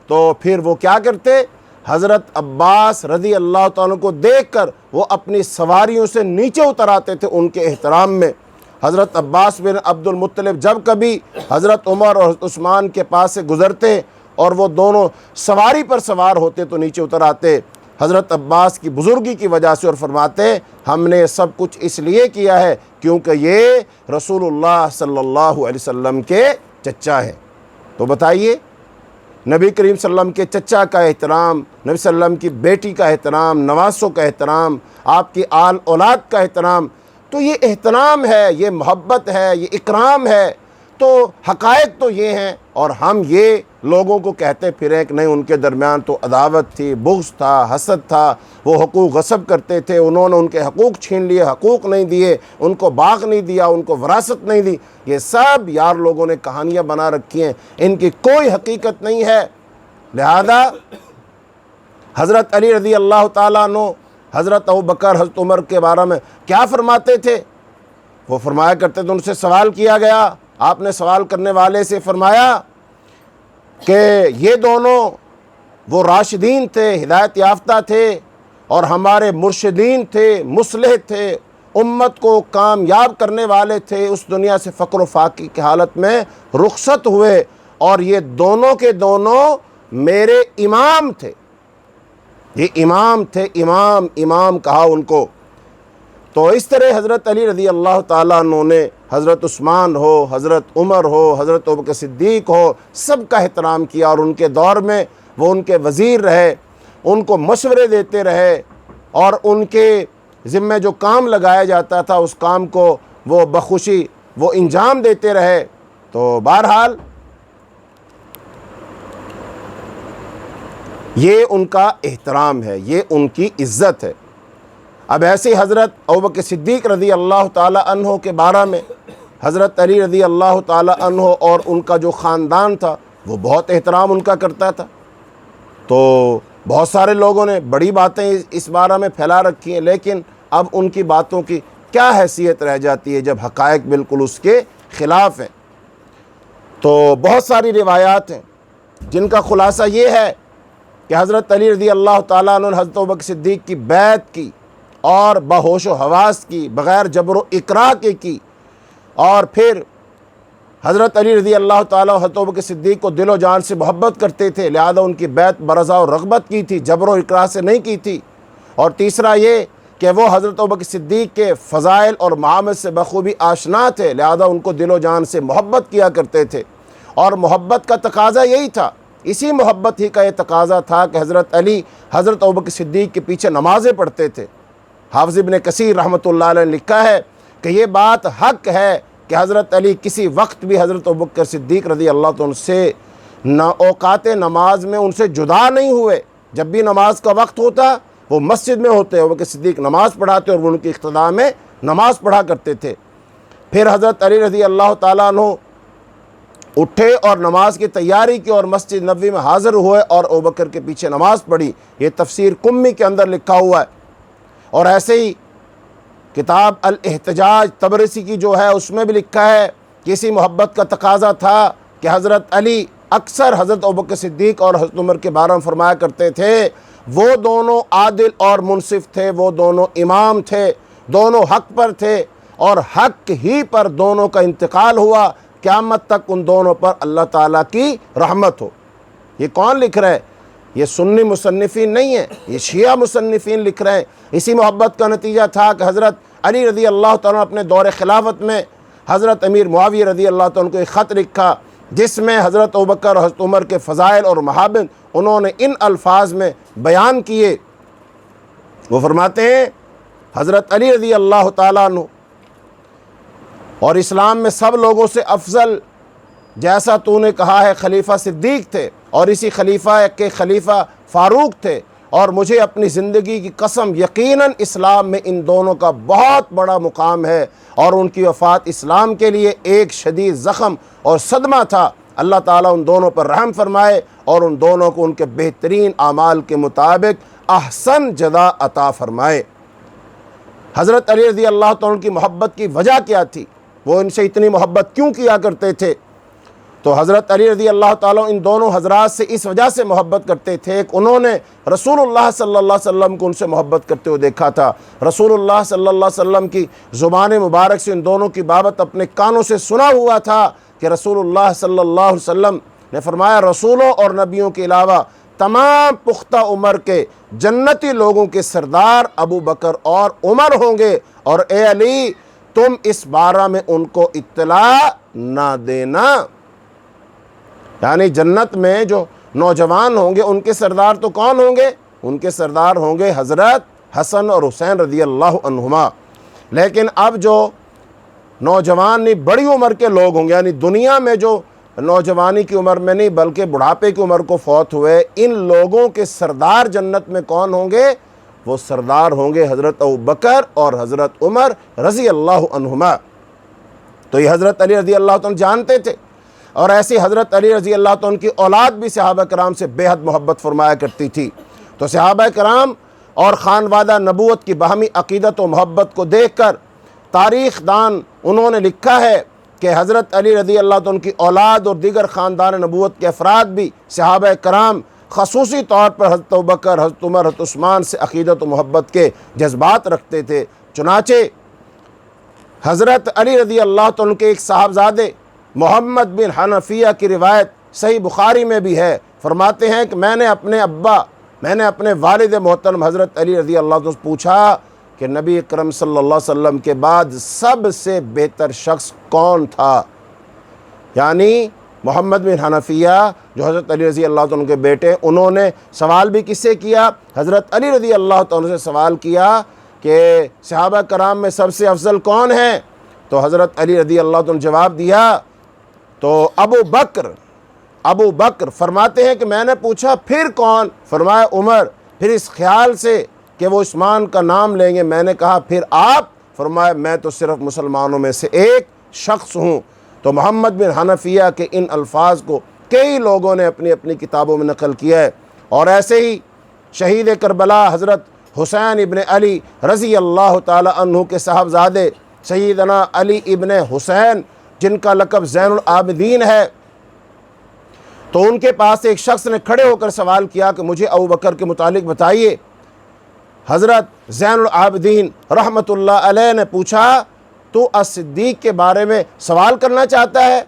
تو پھر وہ کیا کرتے؟ حضرت عباس رضی اللہ تعالیٰ کو دیکھ کر وہ اپنی سواریوں سے نیچے اتر آتے تھے ان کے احترام میں۔ حضرت عباس بن عبد المطلب جب کبھی حضرت عمر اور حضرت عثمان کے پاس سے گزرتے اور وہ دونوں سواری پر سوار ہوتے تو نیچے اتر آتے حضرت عباس کی بزرگی کی وجہ سے، اور فرماتے ہم نے سب کچھ اس لیے کیا ہے کیونکہ یہ رسول اللہ صلی اللہ علیہ وسلم کے چچا ہیں۔ تو بتائیے، نبی کریم صلی اللہ علیہ وسلم کے چچا کا احترام، نبی صلی اللہ علیہ وسلم کی بیٹی کا احترام، نواسوں کا احترام، آپ کی آل اولاد کا احترام، تو یہ احترام ہے، یہ محبت ہے، یہ اکرام ہے۔ تو حقائق تو یہ ہیں، اور ہم یہ لوگوں کو کہتے پھریں کہ نہیں ان کے درمیان تو عداوت تھی، بغض تھا، حسد تھا، وہ حقوق غصب کرتے تھے، انہوں نے ان کے حقوق چھین لیے، حقوق نہیں دیے، ان کو باغ نہیں دیا، ان کو وراثت نہیں دی۔ یہ سب یار لوگوں نے کہانیاں بنا رکھی ہیں، ان کی کوئی حقیقت نہیں ہے۔ لہذا حضرت علی رضی اللہ تعالیٰ عنہ حضرت ابوبکر، حضرت عمر کے بارے میں کیا فرماتے تھے؟ وہ فرمایا کرتے تھے، ان سے سوال کیا گیا، آپ نے سوال کرنے والے سے فرمایا کہ یہ دونوں وہ راشدین تھے، ہدایت یافتہ تھے، اور ہمارے مرشدین تھے، مصلح تھے، امت کو کامیاب کرنے والے تھے، اس دنیا سے فقر و فاقے کی حالت میں رخصت ہوئے، اور یہ دونوں کے دونوں میرے امام تھے۔ یہ امام تھے، امام کہا ان کو۔ تو اس طرح حضرت علی رضی اللہ تعالیٰ عنہ نے حضرت عثمان ہو، حضرت عمر ہو، حضرت ابوبکر صدیق ہو، سب کا احترام کیا، اور ان کے دور میں وہ ان کے وزیر رہے، ان کو مشورے دیتے رہے، اور ان کے ذمہ جو کام لگایا جاتا تھا اس کام کو وہ بخوشی وہ انجام دیتے رہے۔ تو بہرحال یہ ان کا احترام ہے، یہ ان کی عزت ہے۔ اب ایسے حضرت ابوبکر صدیق رضی اللہ تعالی عنہ کے بارے میں حضرت علی رضی اللہ تعالی عنہ اور ان کا جو خاندان تھا وہ بہت احترام ان کا کرتا تھا۔ تو بہت سارے لوگوں نے بڑی باتیں اس بارے میں پھیلا رکھی ہیں، لیکن اب ان کی باتوں کی کیا حیثیت رہ جاتی ہے جب حقائق بالکل اس کے خلاف ہیں۔ تو بہت ساری روایات ہیں جن کا خلاصہ یہ ہے کہ حضرت علی رضی اللہ تعالیٰ عنہ نے حضرت ابوبکر صدیق کی بیعت کی، اور بہوش و حواس کی، بغیر جبر و اکراہ کے کی، اور پھر حضرت علی رضی اللہ تعالیٰ حضرت ابوبکر صدیق کو دل و جان سے محبت کرتے تھے، لہذا ان کی بیعت برضا و رغبت کی تھی، جبر و اکراہ سے نہیں کی تھی۔ اور تیسرا یہ کہ وہ حضرت ابوبکر صدیق کے فضائل اور معاملات سے بخوبی آشنا تھے، لہذا ان کو دل و جان سے محبت کیا کرتے تھے، اور محبت کا تقاضا یہی تھا، اسی محبت ہی کا یہ تقاضا تھا کہ حضرت علی حضرت ابوبکر صدیق کے پیچھے نمازیں پڑھتے تھے۔ حافظ ابن کثیر رحمۃ اللہ علیہ نے لکھا ہے کہ یہ بات حق ہے کہ حضرت علی کسی وقت بھی حضرت ابوبکر صدیق رضی اللہ عنہ سے اوقات نماز میں ان سے جدا نہیں ہوئے۔ جب بھی نماز کا وقت ہوتا وہ مسجد میں ہوتے، ابوبکر صدیق نماز پڑھاتے اور وہ ان کی اقتداء میں نماز پڑھا کرتے تھے۔ پھر حضرت علی رضی اللہ تعالیٰ عنہ اٹھے اور نماز کی تیاری کی اور مسجد نبوی میں حاضر ہوئے اور ابوبکر کے پیچھے نماز پڑھی۔ یہ تفسیر قمی کے اندر لکھا ہوا ہے۔ اور ایسے ہی کتاب الاحتجاج طبرسی کی جو ہے اس میں بھی لکھا ہے کہ اسی محبت کا تقاضا تھا کہ حضرت علی اکثر حضرت ابوبکر صدیق اور حضرت عمر کے بارے میں فرمایا کرتے تھے وہ دونوں عادل اور منصف تھے، وہ دونوں امام تھے، دونوں حق پر تھے، اور حق ہی پر دونوں کا انتقال ہوا، قیامت تک ان دونوں پر اللہ تعالیٰ کی رحمت ہو۔ یہ کون لکھ رہا ہے؟ یہ سنی مصنفین نہیں ہیں، یہ شیعہ مصنفین لکھ رہے ہیں۔ اسی محبت کا نتیجہ تھا کہ حضرت علی رضی اللہ تعالیٰ اپنے دور خلافت میں حضرت امیر معاویہ رضی اللہ تعالیٰ کو ایک خط لکھا جس میں حضرت ابوبکر اور حضرت عمر کے فضائل اور محابن انہوں نے ان الفاظ میں بیان کیے۔ وہ فرماتے ہیں حضرت علی رضی اللہ تعالیٰ عنہ اور اسلام میں سب لوگوں سے افضل، جیسا تو نے کہا ہے، خلیفہ صدیق تھے، اور اسی خلیفہ کے خلیفہ فاروق تھے، اور مجھے اپنی زندگی کی قسم یقیناً اسلام میں ان دونوں کا بہت بڑا مقام ہے، اور ان کی وفات اسلام کے لیے ایک شدید زخم اور صدمہ تھا۔ اللہ تعالیٰ ان دونوں پر رحم فرمائے اور ان دونوں کو ان کے بہترین اعمال کے مطابق احسن جزا عطا فرمائے۔ حضرت علی رضی اللہ تعالیٰ کی محبت کی وجہ کیا تھی؟ وہ ان سے اتنی محبت کیوں کیا کرتے تھے؟ تو حضرت علی رضی اللہ تعالیٰ ان دونوں حضرات سے اس وجہ سے محبت کرتے تھے کہ انہوں نے رسول اللہ صلی اللہ علیہ وسلم کو ان سے محبت کرتے ہوئے دیکھا تھا۔ رسول اللہ صلی اللہ علیہ وسلم کی زبان مبارک سے ان دونوں کی بابت اپنے کانوں سے سنا ہوا تھا کہ رسول اللہ صلی اللہ علیہ وسلم نے فرمایا رسولوں اور نبیوں کے علاوہ تمام پختہ عمر کے جنتی لوگوں کے سردار ابو بکر اور عمر ہوں گے، اور اے علی تم اس بارے میں ان کو اطلاع نہ دینا۔ یعنی جنت میں جو نوجوان ہوں گے ان کے سردار تو کون ہوں گے؟ ان کے سردار ہوں گے حضرت حسن اور حسین رضی اللہ عنہما۔ لیکن اب جو نوجوان نہیں بڑی عمر کے لوگ ہوں گے، یعنی دنیا میں جو نوجوانی کی عمر میں نہیں بلکہ بڑھاپے کی عمر کو فوت ہوئے، ان لوگوں کے سردار جنت میں کون ہوں گے؟ وہ سردار ہوں گے حضرت ابوبکر اور حضرت عمر رضی اللہ عنہما۔ تو یہ حضرت علی رضی اللہ عنہ جانتے تھے، اور ایسی حضرت علی رضی اللہ عنہ کی اولاد بھی صحابہ کرام سے بے حد محبت فرمایا کرتی تھی۔ تو صحابہ کرام اور خانوادہ نبوت کی باہمی عقیدت و محبت کو دیکھ کر تاریخ دان انہوں نے لکھا ہے کہ حضرت علی رضی اللہ عنہ کی اولاد اور دیگر خاندان نبوت کے افراد بھی صحابہ کرام خصوصی طور پر حضرت ابوبکر، حضرت عمر، حضرت عثمان سے عقیدت و محبت کے جذبات رکھتے تھے۔ چنانچہ حضرت علی رضی اللہ عنہ کے ایک صاحبزادے محمد بن حنفیہ کی روایت صحیح بخاری میں بھی ہے، فرماتے ہیں کہ میں نے اپنے والد محترم حضرت علی رضی اللہ عنہ سے پوچھا کہ نبی اکرم صلی اللہ علیہ وسلم کے بعد سب سے بہتر شخص کون تھا؟ یعنی محمد بن حنفیہ جو حضرت علی رضی اللہ عنہ کے بیٹے، انہوں نے سوال بھی کس سے کیا؟ حضرت علی رضی اللہ عنہ سے سوال کیا کہ صحابہ کرام میں سب سے افضل کون ہیں؟ تو حضرت علی رضی اللہ عنہ نے جواب دیا تو ابو بکر۔ فرماتے ہیں کہ میں نے پوچھا پھر کون؟ فرمایا عمر۔ پھر اس خیال سے کہ وہ عثمان کا نام لیں گے میں نے کہا پھر آپ؟ فرمایا میں تو صرف مسلمانوں میں سے ایک شخص ہوں۔ تو محمد بن حنفیہ کے ان الفاظ کو کئی لوگوں نے اپنی اپنی کتابوں میں نقل کیا ہے۔ اور ایسے ہی شہید کربلا حضرت حسین ابن علی رضی اللہ تعالی عنہ کے صاحبزادے سیدنا علی ابن حسین جن کا لقب زین العابدین ہے، تو ان کے پاس ایک شخص نے کھڑے ہو کر سوال کیا کہ مجھے ابوبکر کے متعلق بتائیے۔ حضرت زین العابدین رحمۃ اللہ علیہ نے پوچھا تو صدیق کے بارے میں سوال کرنا چاہتا ہے؟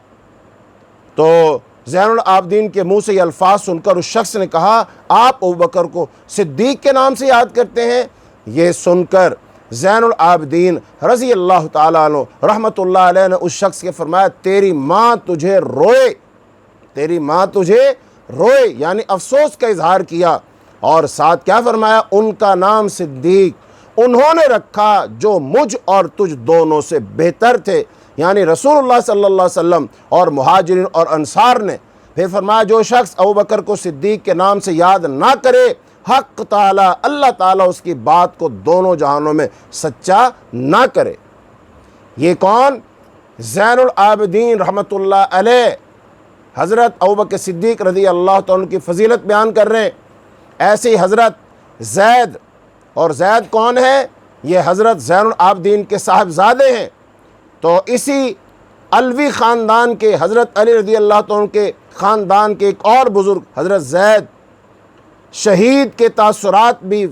تو زین العابدین کے منہ سے یہ الفاظ سن کر اس شخص نے کہا آپ ابوبکر کو صدیق کے نام سے یاد کرتے ہیں؟ یہ سن کر زین العابدین رضی اللہ تعالیٰ عنہ رحمۃ اللہ علیہ نے اس شخص کے فرمایا تیری ماں تجھے روئے، یعنی افسوس کا اظہار کیا، اور ساتھ کیا فرمایا؟ ان کا نام صدیق انہوں نے رکھا جو مجھ اور تجھ دونوں سے بہتر تھے، یعنی رسول اللہ صلی اللہ علیہ وسلم اور مہاجرین اور انصار نے۔ پھر فرمایا جو شخص ابوبکر کو صدیق کے نام سے یاد نہ کرے حق تعالیٰ اللہ تعالیٰ اس کی بات کو دونوں جہانوں میں سچا نہ کرے۔ یہ کون؟ زین العابدین رحمۃ اللہ علیہ حضرت ابوبکر صدیق رضی اللہ عنہ کی فضیلت بیان کر رہے ہیں۔ ایسے ہی حضرت زید، اور زید کون ہے؟ یہ حضرت زین العابدین کے صاحبزادے ہیں۔ تو اسی علوی خاندان کے حضرت علی رضی اللہ عنہ کے خاندان کے ایک اور بزرگ حضرت زید شہید کے تاثرات بھی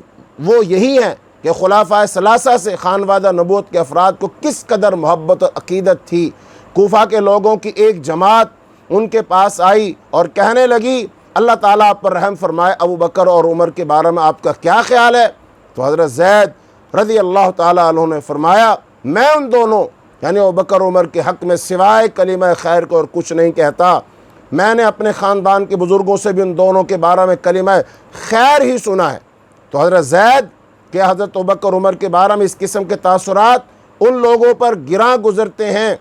وہ یہی ہیں کہ خلفائے ثلاثہ سے خانوادہ نبوت کے افراد کو کس قدر محبت اور عقیدت تھی۔ کوفہ کے لوگوں کی ایک جماعت ان کے پاس آئی اور کہنے لگی اللہ تعالیٰ آپ پر رحم فرمائے، ابوبکر اور عمر کے بارے میں آپ کا کیا خیال ہے؟ تو حضرت زید رضی اللہ تعالیٰ عنہ نے فرمایا میں ان دونوں یعنی ابوبکر عمر کے حق میں سوائے کلمہ خیر کو اور کچھ نہیں کہتا۔ میں نے اپنے خاندان کے بزرگوں سے بھی ان دونوں کے بارے میں کلمہ خیر ہی سنا ہے۔ تو حضرت زید کہ حضرت ابوبکر عمر کے بارے میں اس قسم کے تاثرات ان لوگوں پر گراں گزرتے ہیں،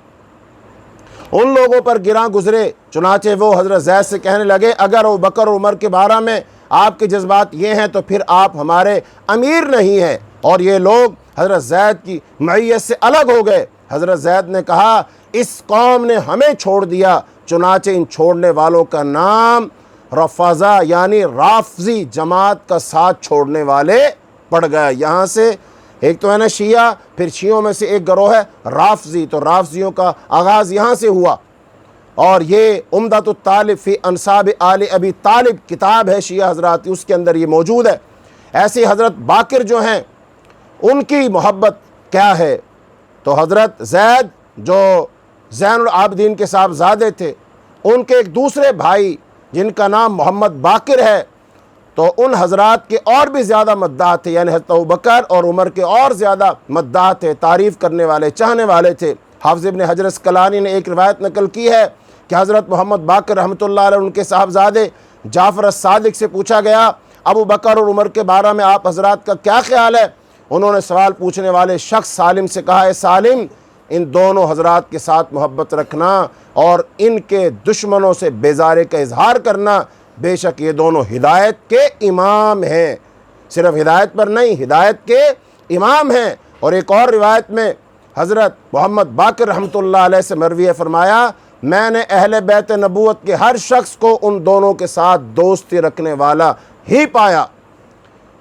ان لوگوں پر گراں گزرے۔ چنانچہ وہ حضرت زید سے کہنے لگے اگر ابوبکر عمر کے بارے میں آپ کے جذبات یہ ہیں تو پھر آپ ہمارے امیر نہیں ہیں۔ اور یہ لوگ حضرت زید کی معیت سے الگ ہو گئے۔ حضرت زید نے کہا اس قوم نے ہمیں چھوڑ دیا، چنانچہ ان چھوڑنے والوں کا نام رفضہ یعنی رافضی جماعت کا ساتھ چھوڑنے والے پڑ گیا۔ یہاں سے ایک تو ہے نا شیعہ، پھر شیعوں میں سے ایک گروہ ہے رافضی، تو رافضیوں کا آغاز یہاں سے ہوا۔ اور یہ عمدۃ الطالب فی انساب آل ابی طالب کتاب ہے شیعہ حضرات، اس کے اندر یہ موجود ہے۔ ایسے حضرت باقر جو ہیں ان کی محبت کیا ہے؟ تو حضرت زید جو زین العابدین کے صاحبزادے تھے، ان کے ایک دوسرے بھائی جن کا نام محمد باقر ہے، تو ان حضرات کے اور بھی زیادہ مداح تھے، یعنی حضرت ابوبکر اور عمر کے اور زیادہ مداح تھے، تعریف کرنے والے، چاہنے والے تھے۔ حافظ ابن حجر اسقلانی نے ایک روایت نقل کی ہے کہ حضرت محمد باقر رحمۃ اللہ علیہ ان کے صاحبزادے جعفر الصادق سے پوچھا گیا ابوبکر اور عمر کے بارے میں آپ حضرات کا کیا خیال ہے؟ انہوں نے سوال پوچھنے والے شخص سالم سے کہا اے سالم ان دونوں حضرات کے ساتھ محبت رکھنا اور ان کے دشمنوں سے بیزاری کا اظہار کرنا۔ بے شک یہ دونوں ہدایت کے امام ہیں، صرف ہدایت پر نہیں، ہدایت کے امام ہیں۔ اور ایک اور روایت میں حضرت محمد باقر رحمۃ اللہ علیہ سے مروی ہے، فرمایا میں نے اہل بیت نبوت کے ہر شخص کو ان دونوں کے ساتھ دوستی رکھنے والا ہی پایا۔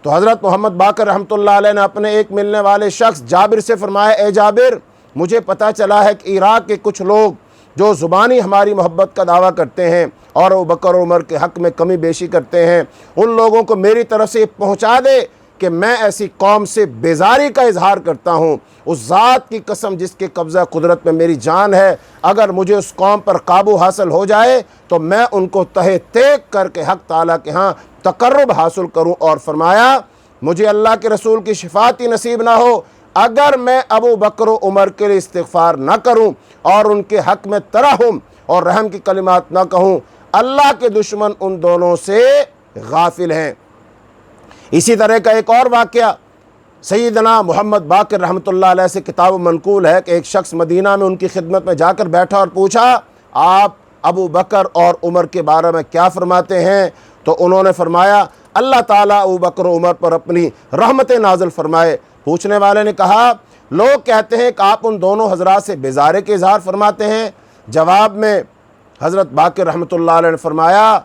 تو حضرت محمد باقر رحمۃ اللہ علیہ نے اپنے ایک ملنے والے شخص جابر سے فرمایا، اے جابر، مجھے پتہ چلا ہے کہ عراق کے کچھ لوگ جو زبانی ہماری محبت کا دعویٰ کرتے ہیں اور ابو بکر و عمر کے حق میں کمی بیشی کرتے ہیں، ان لوگوں کو میری طرف سے پہنچا دے کہ میں ایسی قوم سے بیزاری کا اظہار کرتا ہوں۔ اس ذات کی قسم جس کے قبضہ قدرت میں میری جان ہے، اگر مجھے اس قوم پر قابو حاصل ہو جائے تو میں ان کو تہہ تیگ کر کے حق تعالیٰ کے ہاں تقرب حاصل کروں۔ اور فرمایا مجھے اللہ کے رسول کی شفاعت ہی نصیب نہ ہو اگر میں ابو بکر و عمر کے لیے استغفار نہ کروں اور ان کے حق میں ترحم اور رحم کی کلمات نہ کہوں۔ اللہ کے دشمن ان دونوں سے غافل ہیں۔ اسی طرح کا ایک اور واقعہ سیدنا محمد باقر رحمۃ اللہ علیہ سے کتاب منقول ہے کہ ایک شخص مدینہ میں ان کی خدمت میں جا کر بیٹھا اور پوچھا، آپ ابو بکر اور عمر کے بارے میں کیا فرماتے ہیں؟ تو انہوں نے فرمایا، اللہ تعالیٰ ابو بکر و عمر پر اپنی رحمت نازل فرمائے۔ پوچھنے والے نے کہا، لوگ کہتے ہیں کہ آپ ان دونوں حضرات سے بیزاری کے اظہار فرماتے ہیں۔ جواب میں حضرت باقر رحمۃ اللہ علیہ نے فرمایا،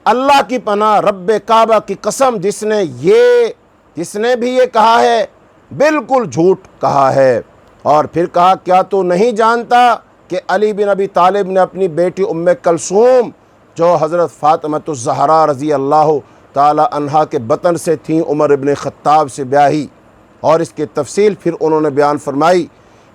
اللہ کی پناہ، رب کعبہ کی قسم، جس نے بھی یہ کہا ہے بالکل جھوٹ کہا ہے۔ اور پھر کہا، کیا تو نہیں جانتا کہ علی بن ابی طالب نے اپنی بیٹی ام کلثوم جو حضرت فاطمہ الزہرا رضی اللہ تعالی عنہا کے بطن سے تھیں، عمر ابن خطاب سے بیاہی؟ اور اس کی تفصیل پھر انہوں نے بیان فرمائی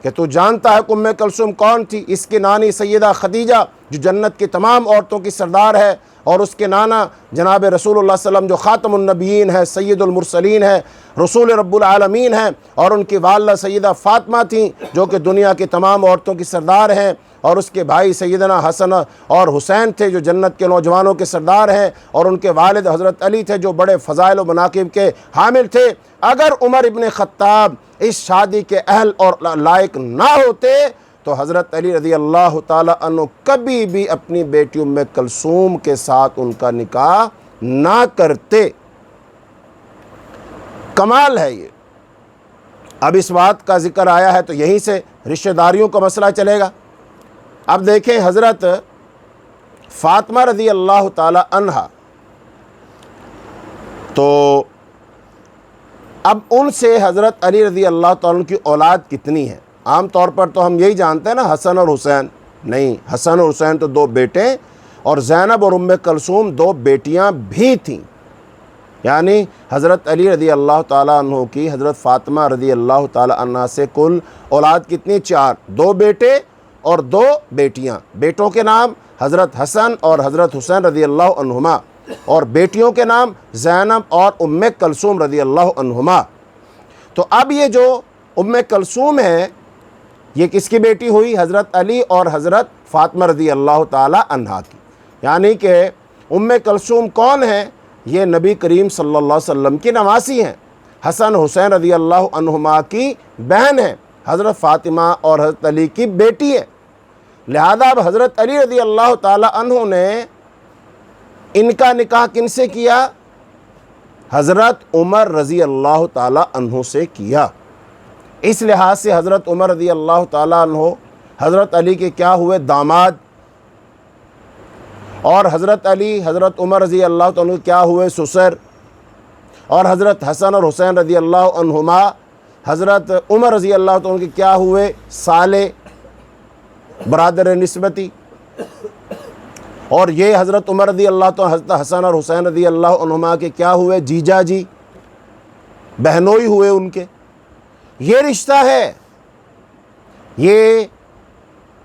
کہ تو جانتا ہے کہ ام کلثوم کون تھی؟ اس کی نانی سیدہ خدیجہ جو جنت کی تمام عورتوں کی سردار ہے، اور اس کے نانا جناب رسول اللہ صلی اللہ علیہ وسلم جو خاتم النبیین ہے، سید المرسلین ہے، رسول رب العالمین ہیں، اور ان کی والدہ سیدہ فاطمہ تھیں جو کہ دنیا کی تمام عورتوں کی سردار ہیں، اور اس کے بھائی سیدنا حسن اور حسین تھے جو جنت کے نوجوانوں کے سردار ہیں، اور ان کے والد حضرت علی تھے جو بڑے فضائل و مناقب کے حامل تھے۔ اگر عمر ابن خطاب اس شادی کے اہل اور لائق نہ ہوتے تو حضرت علی رضی اللہ تعالی عنہ کبھی بھی اپنی بیٹی ام کلثوم کے ساتھ ان کا نکاح نہ کرتے۔ کمال ہے یہ۔ اب اس بات کا ذکر آیا ہے تو یہیں سے رشتہ داریوں کا مسئلہ چلے گا۔ اب دیکھیں حضرت فاطمہ رضی اللہ تعالی عنہا، تو اب ان سے حضرت علی رضی اللہ تعالیٰ عنہ کی اولاد کتنی ہے؟ عام طور پر تو ہم یہی جانتے ہیں نا، حسن اور حسین۔ نہیں، حسن اور حسین تو دو بیٹے، اور زینب اور ام کلثوم دو بیٹیاں بھی تھیں۔ یعنی حضرت علی رضی اللہ تعالیٰ عنہ کی حضرت فاطمہ رضی اللہ تعالیٰ عنہ سے کل اولاد کتنی؟ 4، 2 بیٹے اور 2 بیٹیاں۔ بیٹوں کے نام حضرت حسن اور حضرت حسین رضی اللہ عنہما، اور بیٹیوں کے نام زینب اور ام کلثوم رضی اللہ عنہما۔ تو اب یہ جو ام کلثوم ہے یہ کس کی بیٹی ہوئی؟ حضرت علی اور حضرت فاطمہ رضی اللہ تعالی عنہا کی۔ یعنی کہ ام کلثوم کون ہے؟ یہ نبی کریم صلی اللہ علیہ وسلم کی نواسی ہیں، حسن حسین رضی اللہ عنہما کی بہن ہیں، حضرت فاطمہ اور حضرت علی کی بیٹی ہے۔ لہذا اب حضرت علی رضی اللہ تعالی عنہ نے ان کا نکاح کن سے کیا؟ حضرت عمر رضی اللہ تعالی عنہ سے کیا۔ اس لحاظ سے حضرت عمر رضی اللہ تعالیٰ عنہ حضرت علی کے کیا ہوئے؟ داماد، اور حضرت علی حضرت عمر رضی اللہ تعالیٰ عنہ کیا ہوئے؟ سسر، اور حضرت حسن اور حسین رضی اللہ عنہما حضرت عمر رضی اللہ تعالیٰ عنہ کے کیا ہوئے؟ سالے، برادر نسبتی۔ اور یہ حضرت عمر رضی اللہ تعالیٰ حضرت حسن اور حسین رضی اللہ عنہما کے کیا ہوئے؟ جیجا جی، بہنوئی ہوئے ان کے۔ یہ رشتہ ہے۔ یہ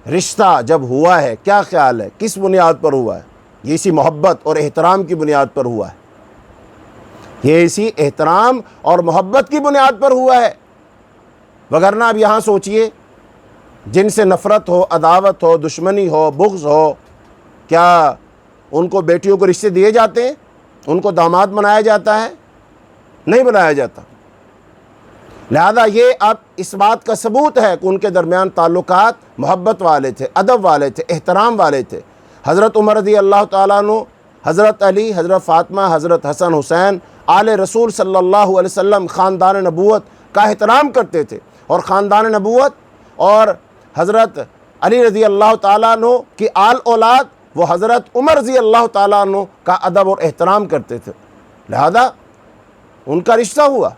رشتہ جب ہوا ہے، کیا خیال ہے کس بنیاد پر ہوا ہے؟ یہ اسی محبت اور احترام کی بنیاد پر ہوا ہے۔ یہ اسی احترام اور محبت کی بنیاد پر ہوا ہے۔ وگرنہ اب یہاں سوچئے، جن سے نفرت ہو، عداوت ہو، دشمنی ہو، بغض ہو، کیا ان کو بیٹیوں کو رشتے دیے جاتے ہیں؟ ان کو داماد بنایا جاتا ہے؟ نہیں بنایا جاتا۔ لہذا یہ اب اس بات کا ثبوت ہے کہ ان کے درمیان تعلقات محبت والے تھے، ادب والے تھے، احترام والے تھے۔ حضرت عمر رضی اللہ تعالیٰ عنہ حضرت علی، حضرت فاطمہ، حضرت حسن حسین، آل رسول صلی اللہ علیہ وسلم خاندان نبوت کا احترام کرتے تھے، اور خاندان نبوت اور حضرت علی رضی اللہ تعالیٰ عنہ کی آل اولاد وہ حضرت عمر رضی اللہ تعالیٰ عنہ کا ادب اور احترام کرتے تھے، لہذا ان کا رشتہ ہوا۔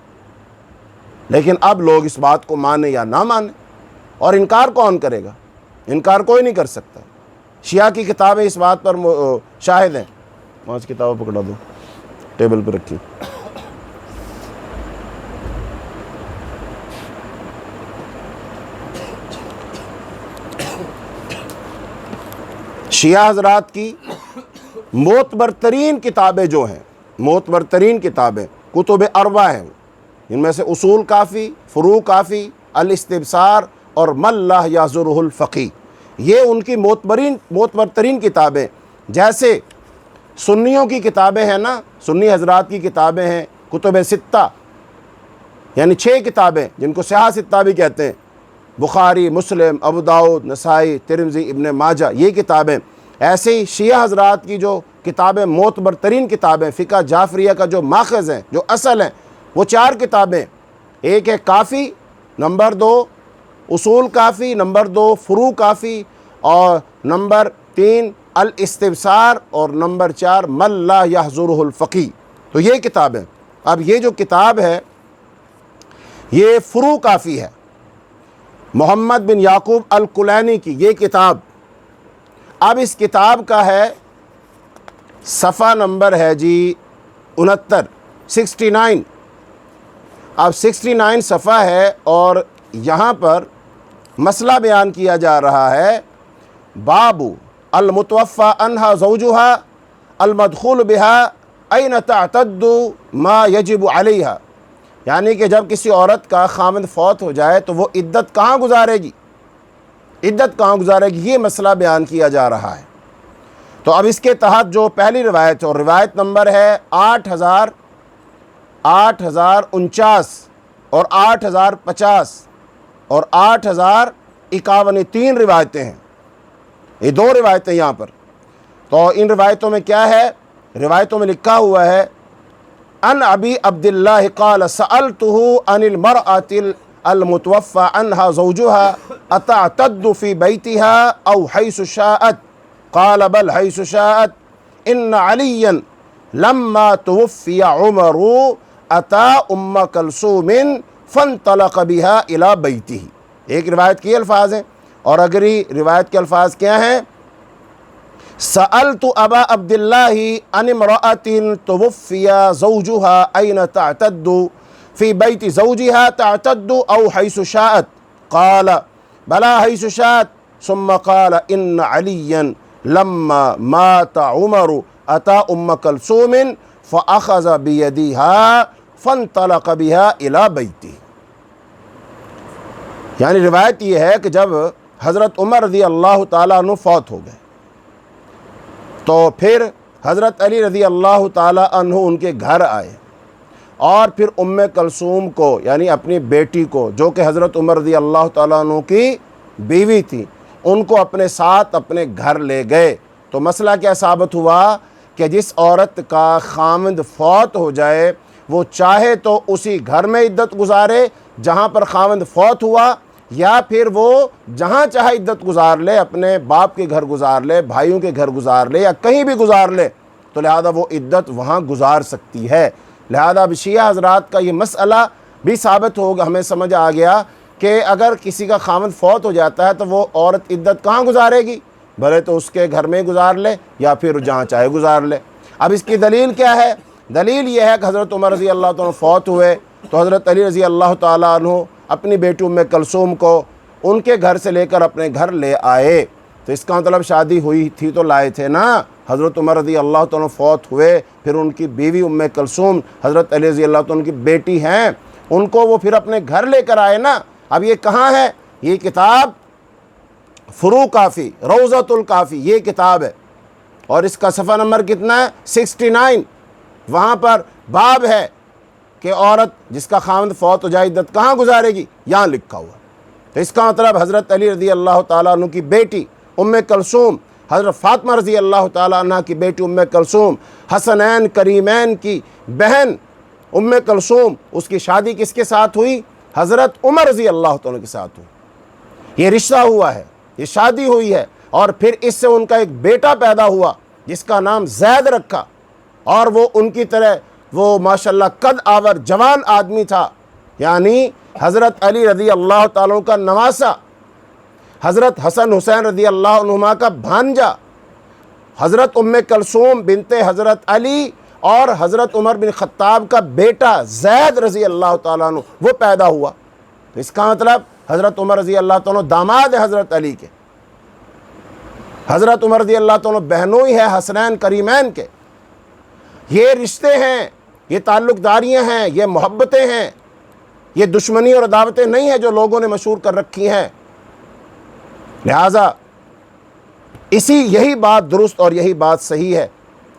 لیکن اب لوگ اس بات کو مانیں یا نہ مانیں، اور انکار کون کرے گا؟ انکار کوئی نہیں کر سکتا۔ شیعہ کی کتابیں اس بات پر شاہد ہیں۔ 5 کتابیں پکڑا دو، ٹیبل پہ رکھی۔ شیعہ حضرات کی معتبر ترین کتابیں جو ہیں، معتبر ترین کتابیں کتب اربع ہیں، ان میں سے اصول کافی، فروع کافی، الاستبصار اور من لا یعذرہ الفقی، یہ ان کی معتبر ترین کتابیں۔ جیسے سنیوں کی کتابیں ہیں نا، سنی حضرات کی کتابیں ہیں کتب ستہ، یعنی 6 کتابیں جن کو صحاح ستہ بھی کہتے ہیں، بخاری، مسلم، ابو داؤد، نسائی، ترمذی، ابن ماجہ، یہ کتابیں۔ ایسے ہی شیعہ حضرات کی جو کتابیں معتبر ترین کتابیں، فقہ جعفریہ کا جو ماخذ ہیں، جو اصل ہیں، وہ 4 کتابیں، ایک ہے کافی، نمبر 2 اصول کافی، نمبر 2 فروع کافی، اور نمبر 3 الاستبصار، اور نمبر 4 من لا یحضرہ الفقی۔ تو یہ کتابیں، اب یہ جو کتاب ہے یہ فروع کافی ہے، محمد بن یعقوب الکلینی کی یہ کتاب۔ اب اس کتاب کا ہے صفحہ نمبر ہے جی 69۔ اب 69 صفحہ ہے، اور یہاں پر مسئلہ بیان کیا جا رہا ہے، باب المتوفى عنها زوجها المدخول بها أين تعتد ما يجب عليها، یعنی کہ جب کسی عورت کا خامند فوت ہو جائے تو وہ عدت کہاں گزارے گی، عدت کہاں گزارے گی، یہ مسئلہ بیان کیا جا رہا ہے۔ تو اب اس کے تحت جو پہلی روایت ہے، اور روایت نمبر ہے 8049 اور 8050 اور 8051، 3 روایتیں ہیں، یہ 2 روایتیں یہاں پر۔ تو ان روایتوں میں کیا ہے؟ روایتوں میں لکھا ہوا ہے، ان ابی عبداللہ قال سألتہ عن المرأة المتوفى عنها زوجها اتعتد في بيتها او حيث شاءت، قال بل حيث شاءت، ان عليا لما توفي عمر اتى ام كلثوم فانطلق بها الى بيته۔ ایک روایت کی الفاظ ہیں، اور اگری روایت کے الفاظ کیا ہیں؟ سألت ابا عبداللہ عن امرأة توفی زوجها أين تعتد في بيت زوجها تعتد أو حيث شاءت، قال بلا حيث شاءت، ثم قال إن عليا لما مات عمر أتى أم كلثوم فأخذ بيدها فانطلق بها إلى بيته۔ یعنی روایت یہ ہے کہ جب حضرت عمر رضی اللہ تعالیٰ عنہ فوت ہو گئے تو پھر حضرت علی رضی اللہ تعالیٰ عنہ ان کے گھر آئے، اور پھر ام کلثوم کو، یعنی اپنی بیٹی کو جو کہ حضرت عمر رضی اللہ تعالیٰ عنہ کی بیوی تھی، ان کو اپنے ساتھ اپنے گھر لے گئے۔ تو مسئلہ کیا ثابت ہوا کہ جس عورت کا خامند فوت ہو جائے وہ چاہے تو اسی گھر میں عدت گزارے جہاں پر خامند فوت ہوا، یا پھر وہ جہاں چاہے عدت گزار لے، اپنے باپ کے گھر گزار لے، بھائیوں کے گھر گزار لے، یا کہیں بھی گزار لے، تو لہذا وہ عدت وہاں گزار سکتی ہے۔ لہذا اب شیعہ حضرات کا یہ مسئلہ بھی ثابت ہوگا، ہمیں سمجھ آ گیا کہ اگر کسی کا خامند فوت ہو جاتا ہے تو وہ عورت عدت کہاں گزارے گی؟ بھلے تو اس کے گھر میں گزار لے یا پھر جہاں چاہے گزار لے۔ اب اس کی دلیل کیا ہے؟ دلیل یہ ہے کہ حضرت عمر رضی اللہ تعالیٰ عنہ فوت ہوئے تو حضرت علی رضی اللہ تعالیٰ عنہ اپنی بیٹی ام کلثوم کو ان کے گھر سے لے کر اپنے گھر لے آئے۔ تو اس کا مطلب شادی ہوئی تھی تو لائے تھے نا۔ حضرت عمر رضی اللہ تعالیٰ عنہ فوت ہوئے، پھر ان کی بیوی ام کلثوم حضرت علی رضی اللہ تعالیٰ عنہ کی بیٹی ہیں، ان کو وہ پھر اپنے گھر لے کر آئے نا۔ اب یہ کہاں ہے؟ یہ کتاب فروع کافی، روضۃ الکافی، یہ کتاب ہے، اور اس کا صفحہ نمبر کتنا ہے؟ 69۔ وہاں پر باب ہے کہ عورت جس کا خاوند فوت ہو جائے عدت کہاں گزارے گی؟ یہاں لکھا ہوا. تو اس کا مطلب حضرت علی رضی اللہ تعالیٰ عنہ کی بیٹی ام کلثوم، حضرت فاطمہ رضی اللہ تعالیٰ عنہ کی بیٹی ام کلثوم، حسنین کریمین کی بہن ام کلثوم، اس کی شادی کس کے ساتھ ہوئی؟ حضرت عمر رضی اللہ تعالیٰ کے ساتھ ہوئی. یہ رشتہ ہوا ہے، یہ شادی ہوئی ہے، اور پھر اس سے ان کا ایک بیٹا پیدا ہوا جس کا نام زید رکھا، اور وہ ان کی طرح وہ ماشاءاللہ قد آور جوان آدمی تھا، یعنی حضرت علی رضی اللہ تعالیٰ کا نواسا، حضرت حسن حسین رضی اللہ عنہما کا بھانجا، حضرت ام کلثوم بنت حضرت علی اور حضرت عمر بن خطاب کا بیٹا زید رضی اللہ تعالیٰ عنہ وہ پیدا ہوا. تو اس کا مطلب حضرت عمر رضی اللہ تعالیٰ عنہ داماد ہے حضرت علی کے، حضرت عمر رضی اللہ تعالیٰ عنہ بہنوئی ہے حسنین کریمین کے. یہ رشتے ہیں، یہ تعلق داریاں ہیں، یہ محبتیں ہیں، یہ دشمنی اور عداوتیں نہیں ہیں جو لوگوں نے مشہور کر رکھی ہیں. لہٰذا یہی بات درست اور یہی بات صحیح ہے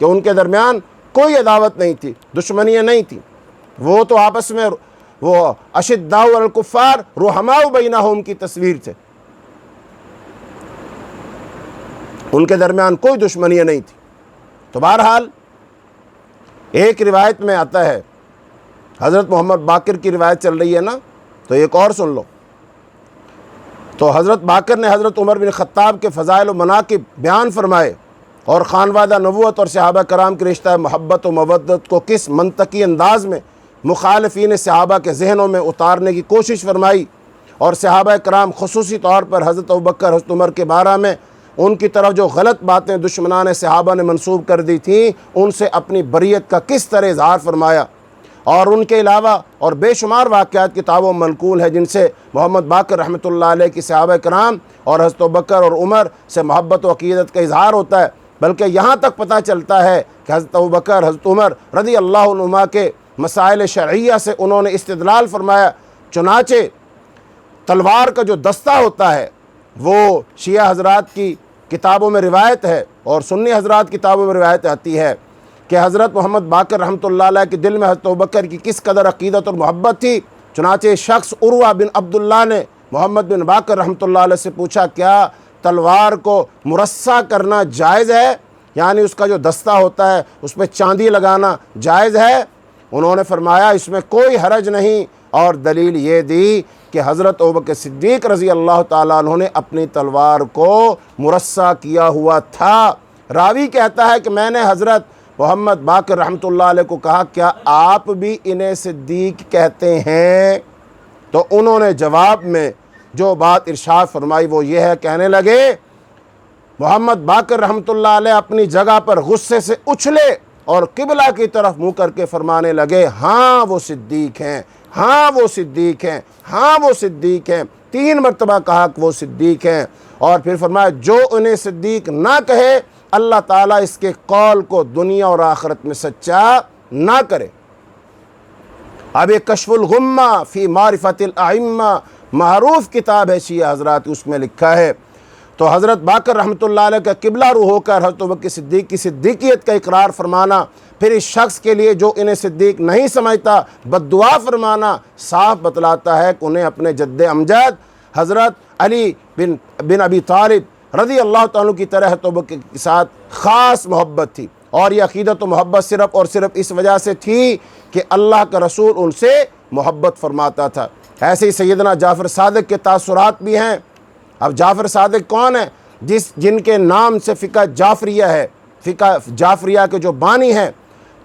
کہ ان کے درمیان کوئی عداوت نہیں تھی، دشمنیاں نہیں تھیں. وہ تو آپس میں وہ اشداء علی الکفار رحماء بینہم کی تصویر تھے، ان کے درمیان کوئی دشمنیاں نہیں تھی. تو بہرحال ایک روایت میں آتا ہے، حضرت محمد باقر کی روایت چل رہی ہے نا، تو ایک اور سن لو. تو حضرت باقر نے حضرت عمر بن خطاب کے فضائل و مناقب بیان فرمائے اور خانوادہ نبوت اور صحابہ کرام کے رشتہ محبت و مودت کو کس منطقی انداز میں مخالفین صحابہ کے ذہنوں میں اتارنے کی کوشش فرمائی، اور صحابہ کرام خصوصی طور پر حضرت ابوبکر حضرت عمر کے بارے میں ان کی طرف جو غلط باتیں دشمنان صحابہ نے منسوب کر دی تھیں ان سے اپنی بریت کا کس طرح اظہار فرمایا. اور ان کے علاوہ اور بے شمار واقعات کتابوں میں منقول ہے جن سے محمد باقر رحمۃ اللہ علیہ کی صحابہ کرام اور حضرت ابوبکر اور عمر سے محبت و عقیدت کا اظہار ہوتا ہے. بلکہ یہاں تک پتہ چلتا ہے کہ حضرت ابوبکر حضرت عمر رضی اللہ عنہما کے مسائل شرعیہ سے انہوں نے استدلال فرمایا. چنانچہ تلوار کا جو دستہ ہوتا ہے وہ شیعہ حضرات کی کتابوں میں روایت ہے اور سنی حضرات کتابوں میں روایت آتی ہے کہ حضرت محمد باقر رحمۃ اللہ علیہ کے دل میں حضرت ابوبکر کی کس قدر عقیدت اور محبت تھی. چنانچہ شخص عروہ بن عبداللہ نے محمد بن باقر رحمۃ اللہ علیہ سے پوچھا کیا تلوار کو مرصع کرنا جائز ہے، یعنی اس کا جو دستہ ہوتا ہے اس پہ چاندی لگانا جائز ہے؟ انہوں نے فرمایا اس میں کوئی حرج نہیں، اور دلیل یہ دی کہ حضرت ابوبکر صدیق رضی اللہ تعالیٰ عنہ نے اپنی تلوار کو مرصع کیا ہوا تھا. راوی کہتا ہے کہ میں نے حضرت محمد باقر رحمۃ اللہ علیہ کو کہا کیا آپ بھی انہیں صدیق کہتے ہیں؟ تو انہوں نے جواب میں جو بات ارشاد فرمائی وہ یہ ہے، کہنے لگے محمد باقر رحمۃ اللہ علیہ اپنی جگہ پر غصے سے اچھلے اور قبلہ کی طرف منہ کر کے فرمانے لگے ہاں وہ صدیق ہیں، ہاں وہ صدیق ہیں، ہاں وہ صدیق ہیں. 3 مرتبہ کہا کہ وہ صدیق ہیں، اور پھر فرمایا جو انہیں صدیق نہ کہے اللہ تعالیٰ اس کے قول کو دنیا اور آخرت میں سچا نہ کرے. اب یہ کشف الغمہ فی معرفت الائمہ معروف کتاب ہے شیعہ حضرات، اس میں لکھا ہے. تو حضرت باقر رحمۃ اللہ علیہ کا قبلہ رو ہو کر حضرت ابوبکر صدیق کی صدیقیت کا اقرار فرمانا، پھر اس شخص کے لیے جو انہیں صدیق نہیں سمجھتا بد دعا فرمانا صاف بتلاتا ہے کہ انہیں اپنے جد امجد حضرت علی بن ابی طالب رضی اللہ تعالیٰ کی طرح حضرت ابوبکر کے ساتھ خاص محبت تھی. اور یہ عقیدت و محبت صرف اور صرف اس وجہ سے تھی کہ اللہ کا رسول ان سے محبت فرماتا تھا. ایسے ہی سیدنا جعفر صادق کے تاثرات بھی ہیں. اب جعفر صادق کون ہے؟ جن کے نام سے فقہ جعفریہ ہے، فقہ جعفریہ کے جو بانی ہیں.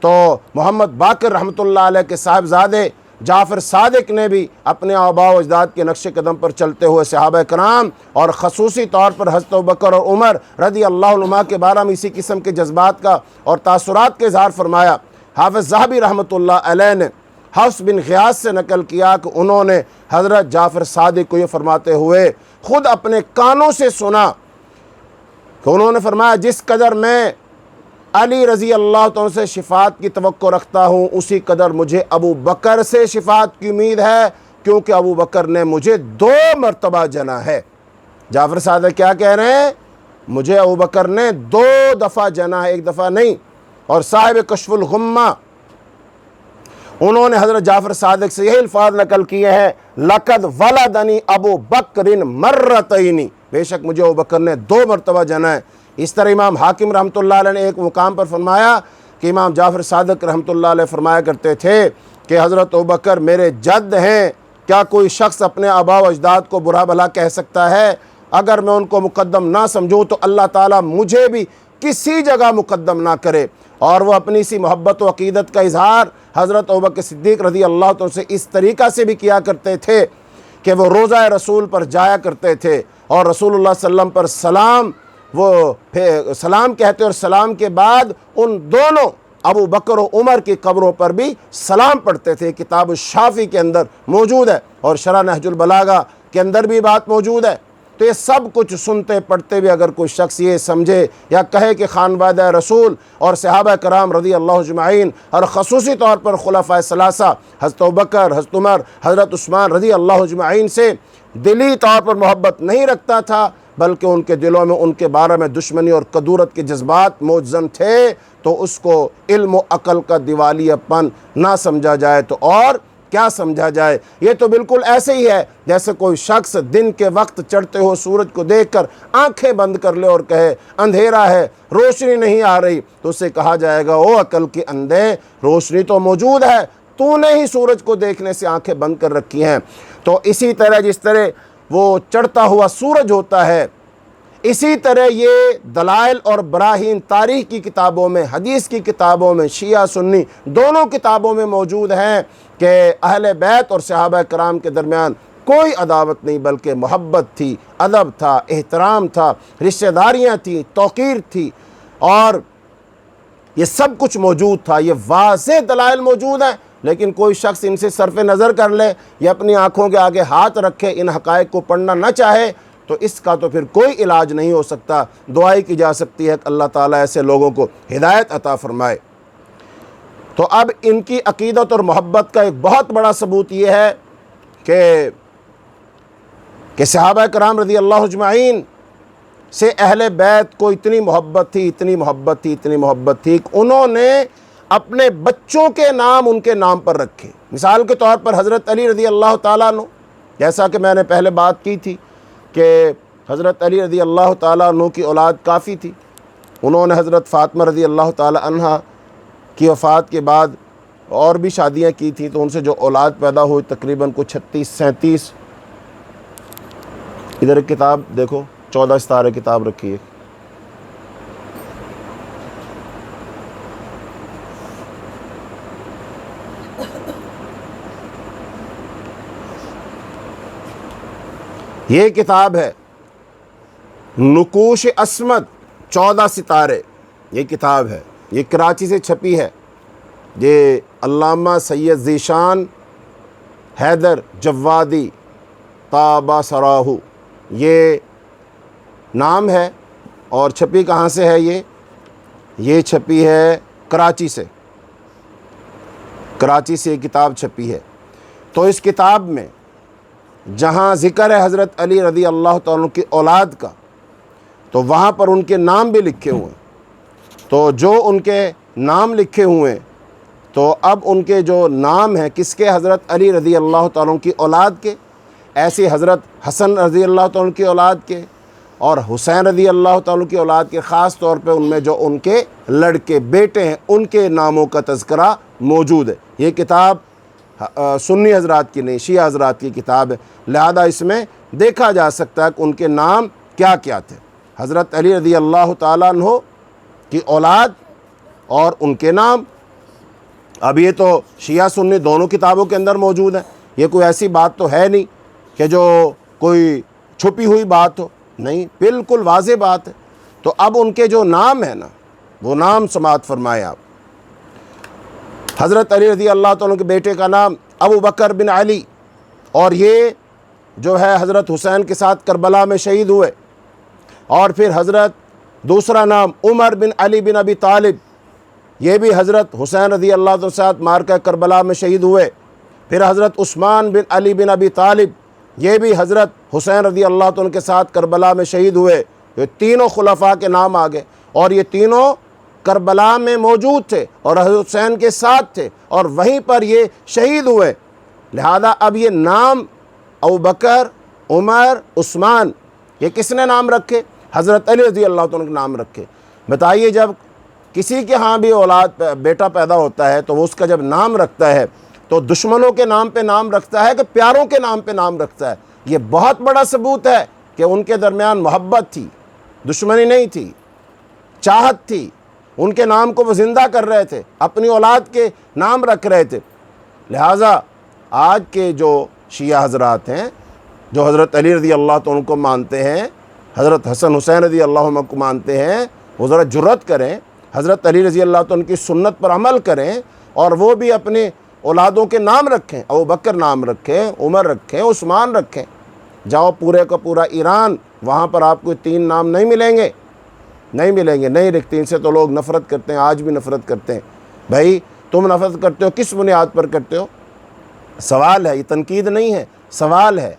تو محمد باقر رحمۃ اللہ علیہ کے صاحبزادے جعفر صادق نے بھی اپنے آباء و اجداد کے نقش قدم پر چلتے ہوئے صحابہ کرام اور خصوصی طور پر حضرت ابوبکر اور عمر رضی اللہ عنہما کے بارے میں اسی قسم کے جذبات کا اور تاثرات کے اظہار فرمایا. حافظ ذہبی رحمۃ اللہ علیہ نے حفص بن غیاث سے نقل کیا کہ انہوں نے حضرت جعفر صادق کو یہ فرماتے ہوئے خود اپنے کانوں سے سنا کہ انہوں نے فرمایا جس قدر میں علی رضی اللہ عنہ سے شفاعت کی توقع رکھتا ہوں اسی قدر مجھے ابو بکر سے شفاعت کی امید ہے، کیونکہ ابو بکر نے مجھے 2 مرتبہ جنا ہے. جعفر صادق کیا کہہ رہے ہیں؟ مجھے ابو بکر نے 2 دفعہ جنا ہے، 1 دفعہ نہیں. اور صاحب کشف الغمہ انہوں نے حضرت جعفر صادق سے یہی الفاظ نقل کیے ہیں، لقد ولدنی ابو بکر مرتین، بے شک مجھے ابو بکر نے 2 مرتبہ جنا ہے۔ اس طرح امام حاکم رحمۃ اللہ علیہ نے ایک مقام پر فرمایا کہ امام جعفر صادق رحمۃ اللہ علیہ فرمایا کرتے تھے کہ حضرت ابو بکر میرے جد ہیں، کیا کوئی شخص اپنے آبا و اجداد کو برا بھلا کہہ سکتا ہے؟ اگر میں ان کو مقدم نہ سمجھوں تو اللہ تعالیٰ مجھے بھی کسی جگہ مقدم نہ کرے۔ اور وہ اپنی سی محبت و عقیدت کا اظہار حضرت ابوبکر صدیق رضی اللہ عنہ سے اس طریقہ سے بھی کیا کرتے تھے کہ وہ روضہ رسول پر جایا کرتے تھے اور رسول اللہ صلی اللہ علیہ وسلم پر سلام کہتے، اور سلام کے بعد ان دونوں ابو بکر و عمر کی قبروں پر بھی سلام پڑھتے تھے۔ کتاب الشافی کے اندر موجود ہے اور شرح نہج البلاغہ کے اندر بھی بات موجود ہے۔ تو یہ سب کچھ سنتے پڑھتے بھی اگر کوئی شخص یہ سمجھے یا کہے کہ خانوادہ رسول اور صحابہ کرام رضی اللہ اجمعین اور خصوصی طور پر خلفائے ثلاثہ حضرت ابوبکر، حضرت عمر، حضرت عثمان رضی اللہ اجمعین سے دلی طور پر محبت نہیں رکھتا تھا، بلکہ ان کے دلوں میں ان کے بارے میں دشمنی اور کدورت کے جذبات موجزن تھے، تو اس کو علم و عقل کا دیوالیہ پن نہ سمجھا جائے تو اور کیا سمجھا جائے۔ یہ تو بالکل ایسے ہی ہے جیسے کوئی شخص دن کے وقت چڑھتے ہو سورج کو دیکھ کر آنکھیں بند کر لے اور کہے اندھیرا ہے، روشنی نہیں آ رہی، تو اسے کہا جائے گا او عقل کے اندھے، روشنی تو موجود ہے، تو نے ہی سورج کو دیکھنے سے آنکھیں بند کر رکھی ہیں۔ تو اسی طرح جس طرح وہ چڑھتا ہوا سورج ہوتا ہے، اسی طرح یہ دلائل اور براہین تاریخ کی کتابوں میں، حدیث کی کتابوں میں، شیعہ سنی دونوں کتابوں میں موجود ہیں کہ اہل بیت اور صحابہ کرام کے درمیان کوئی عداوت نہیں، بلکہ محبت تھی، ادب تھا، احترام تھا، رشتہ داریاں تھیں، توقیر تھی، اور یہ سب کچھ موجود تھا۔ یہ واضح دلائل موجود ہیں، لیکن کوئی شخص ان سے صرف نظر کر لے یا اپنی آنکھوں کے آگے ہاتھ رکھے، ان حقائق کو پڑھنا نہ چاہے، تو اس کا تو پھر کوئی علاج نہیں ہو سکتا۔ دعا کی جا سکتی ہے کہ اللہ تعالیٰ ایسے لوگوں کو ہدایت عطا فرمائے۔ تو اب ان کی عقیدت اور محبت کا ایک بہت بڑا ثبوت یہ ہے کہ صحابہ کرام رضی اللہ اجمعین سے اہل بیت کو اتنی محبت تھی، اتنی محبت تھی، اتنی محبت تھی کہ انہوں نے اپنے بچوں کے نام ان کے نام پر رکھے۔ مثال کے طور پر حضرت علی رضی اللہ تعالیٰ عنہ، جیسا کہ میں نے پہلے بات کی تھی کہ حضرت علی رضی اللہ تعالیٰ عنہ کی اولاد کافی تھی، انہوں نے حضرت فاطمہ رضی اللہ تعالیٰ عنہ کی وفات کے بعد اور بھی شادیاں کی تھیں، تو ان سے جو اولاد پیدا ہوئی تقریباً کچھ 36-37، ادھر ایک کتاب دیکھو 14 ستارے کتاب رکھی ہے، یہ کتاب ہے نقوش عصمت 14 ستارے، یہ کتاب ہے، یہ کراچی سے چھپی ہے، یہ علامہ سید ذیشان حیدر جوادی طابہ سراہو یہ نام ہے، اور چھپی کہاں سے ہے؟ یہ چھپی ہے کراچی سے، کراچی سے یہ کتاب چھپی ہے۔ تو اس کتاب میں جہاں ذکر ہے حضرت علی رضی اللہ تعالیٰ کی اولاد کا، تو وہاں پر ان کے نام بھی لکھے ہوئے ہیں۔ تو جو ان کے نام لکھے ہوئے ہیں، تو اب ان کے جو نام ہیں کس کے؟ حضرت علی رضی اللہ تعالیٰ کی اولاد کے، ایسے حضرت حسن رضی اللہ تعالیٰ کی اولاد کے اور حسین رضی اللہ تعالیٰ کی اولاد کے، خاص طور پہ ان میں جو ان کے لڑکے بیٹے ہیں ان کے ناموں کا تذکرہ موجود ہے۔ یہ کتاب سنی حضرات کی نہیں، شیعہ حضرات کی کتاب ہے، لہذا اس میں دیکھا جا سکتا ہے کہ ان کے نام کیا کیا تھے۔ حضرت علی رضی اللہ تعالیٰ عنہ کی اولاد اور ان کے نام، اب یہ تو شیعہ سنی دونوں کتابوں کے اندر موجود ہے، یہ کوئی ایسی بات تو ہے نہیں کہ جو کوئی چھپی ہوئی بات ہو، نہیں، بالکل واضح بات ہے۔ تو اب ان کے جو نام ہیں نا، وہ نام سماعت فرمائے آپ۔ حضرت علی رضی اللہ تعالیٰ کے بیٹے کا نام ابو بکر بن علی، اور یہ جو ہے حضرت حسین کے ساتھ کربلا میں شہید ہوئے، اور پھر حضرت دوسرا نام عمر بن علی بن ابی طالب، یہ بھی حضرت حسین رضی اللہ عنہ کے ساتھ مارکہ کربلا میں شہید ہوئے، پھر حضرت عثمان بن علی بن ابی طالب، یہ بھی حضرت حسین رضی اللہ عنہ کے ساتھ کربلا میں شہید ہوئے۔ یہ تینوں خلفاء کے نام آگے، اور یہ تینوں کربلا میں موجود تھے اور حضرت حسین کے ساتھ تھے اور وہیں پر یہ شہید ہوئے، لہذا اب یہ نام ابوبکر، عمر، عثمان یہ کس نے نام رکھے؟ حضرت علی رضی اللہ عنہ کے نام رکھے۔ بتائیے جب کسی کے ہاں بھی اولاد بیٹا پیدا ہوتا ہے تو وہ اس کا جب نام رکھتا ہے تو دشمنوں کے نام پہ نام رکھتا ہے کہ پیاروں کے نام پہ نام رکھتا ہے؟ یہ بہت بڑا ثبوت ہے کہ ان کے درمیان محبت تھی، دشمنی نہیں تھی، چاہت تھی، ان کے نام کو وہ زندہ کر رہے تھے، اپنی اولاد کے نام رکھ رہے تھے۔ لہٰذا آج کے جو شیعہ حضرات ہیں جو حضرت علی رضی اللہ عنہ کو مانتے ہیں، حضرت حسن حسین رضی اللہ عنہ کو مانتے ہیں، وہ ذرا جرأت کریں، حضرت علی رضی اللہ عنہ کی سنت پر عمل کریں اور وہ بھی اپنے اولادوں کے نام رکھیں، ابوبکر نام رکھیں، عمر رکھیں، عثمان رکھیں۔ جاؤ پورے کا پورا ایران، وہاں پر آپ کو 3 نام نہیں ملیں گے، نہیں رکھتے۔ ان سے تو لوگ نفرت کرتے ہیں، آج بھی نفرت کرتے ہیں۔ بھائی تم نفرت کرتے ہو کس بنیاد پر کرتے ہو؟ سوال ہے، یہ تنقید نہیں ہے، سوال ہے۔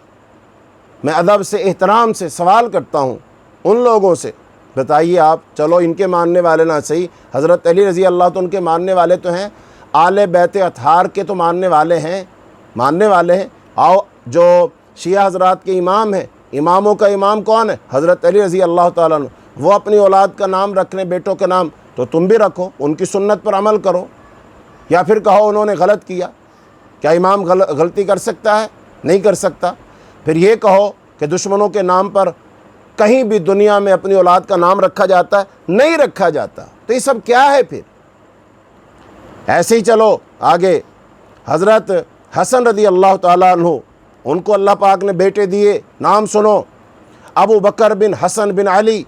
میں ادب سے، احترام سے سوال کرتا ہوں ان لوگوں سے، بتائیے آپ، چلو ان کے ماننے والے نہ صحیح، حضرت علی رضی اللہ عنہ کے ماننے والے تو ہیں، آل بیت اطہار کے تو ماننے والے ہیں۔ آؤ جو شیعہ حضرات کے امام ہیں، اماموں کا امام کون ہے؟ حضرت علی رضی اللہ تعالیٰ عنہ۔ وہ اپنی اولاد کا نام رکھ رہے ہیں، بیٹوں کے نام، تو تم بھی رکھو، ان کی سنت پر عمل کرو۔ یا پھر کہو انہوں نے غلط کیا، کیا امام غلطی کر سکتا ہے؟ نہیں کر سکتا۔ پھر یہ کہو کہ دشمنوں کے نام پر کہیں بھی دنیا میں اپنی اولاد کا نام رکھا جاتا ہے؟ نہیں رکھا جاتا۔ تو یہ سب کیا ہے پھر؟ ایسے ہی چلو آگے، حضرت حسن رضی اللہ تعالیٰ عنہ، ان کو اللہ پاک نے بیٹے دیے، نام سنو، ابو بکر بن حسن بن علی،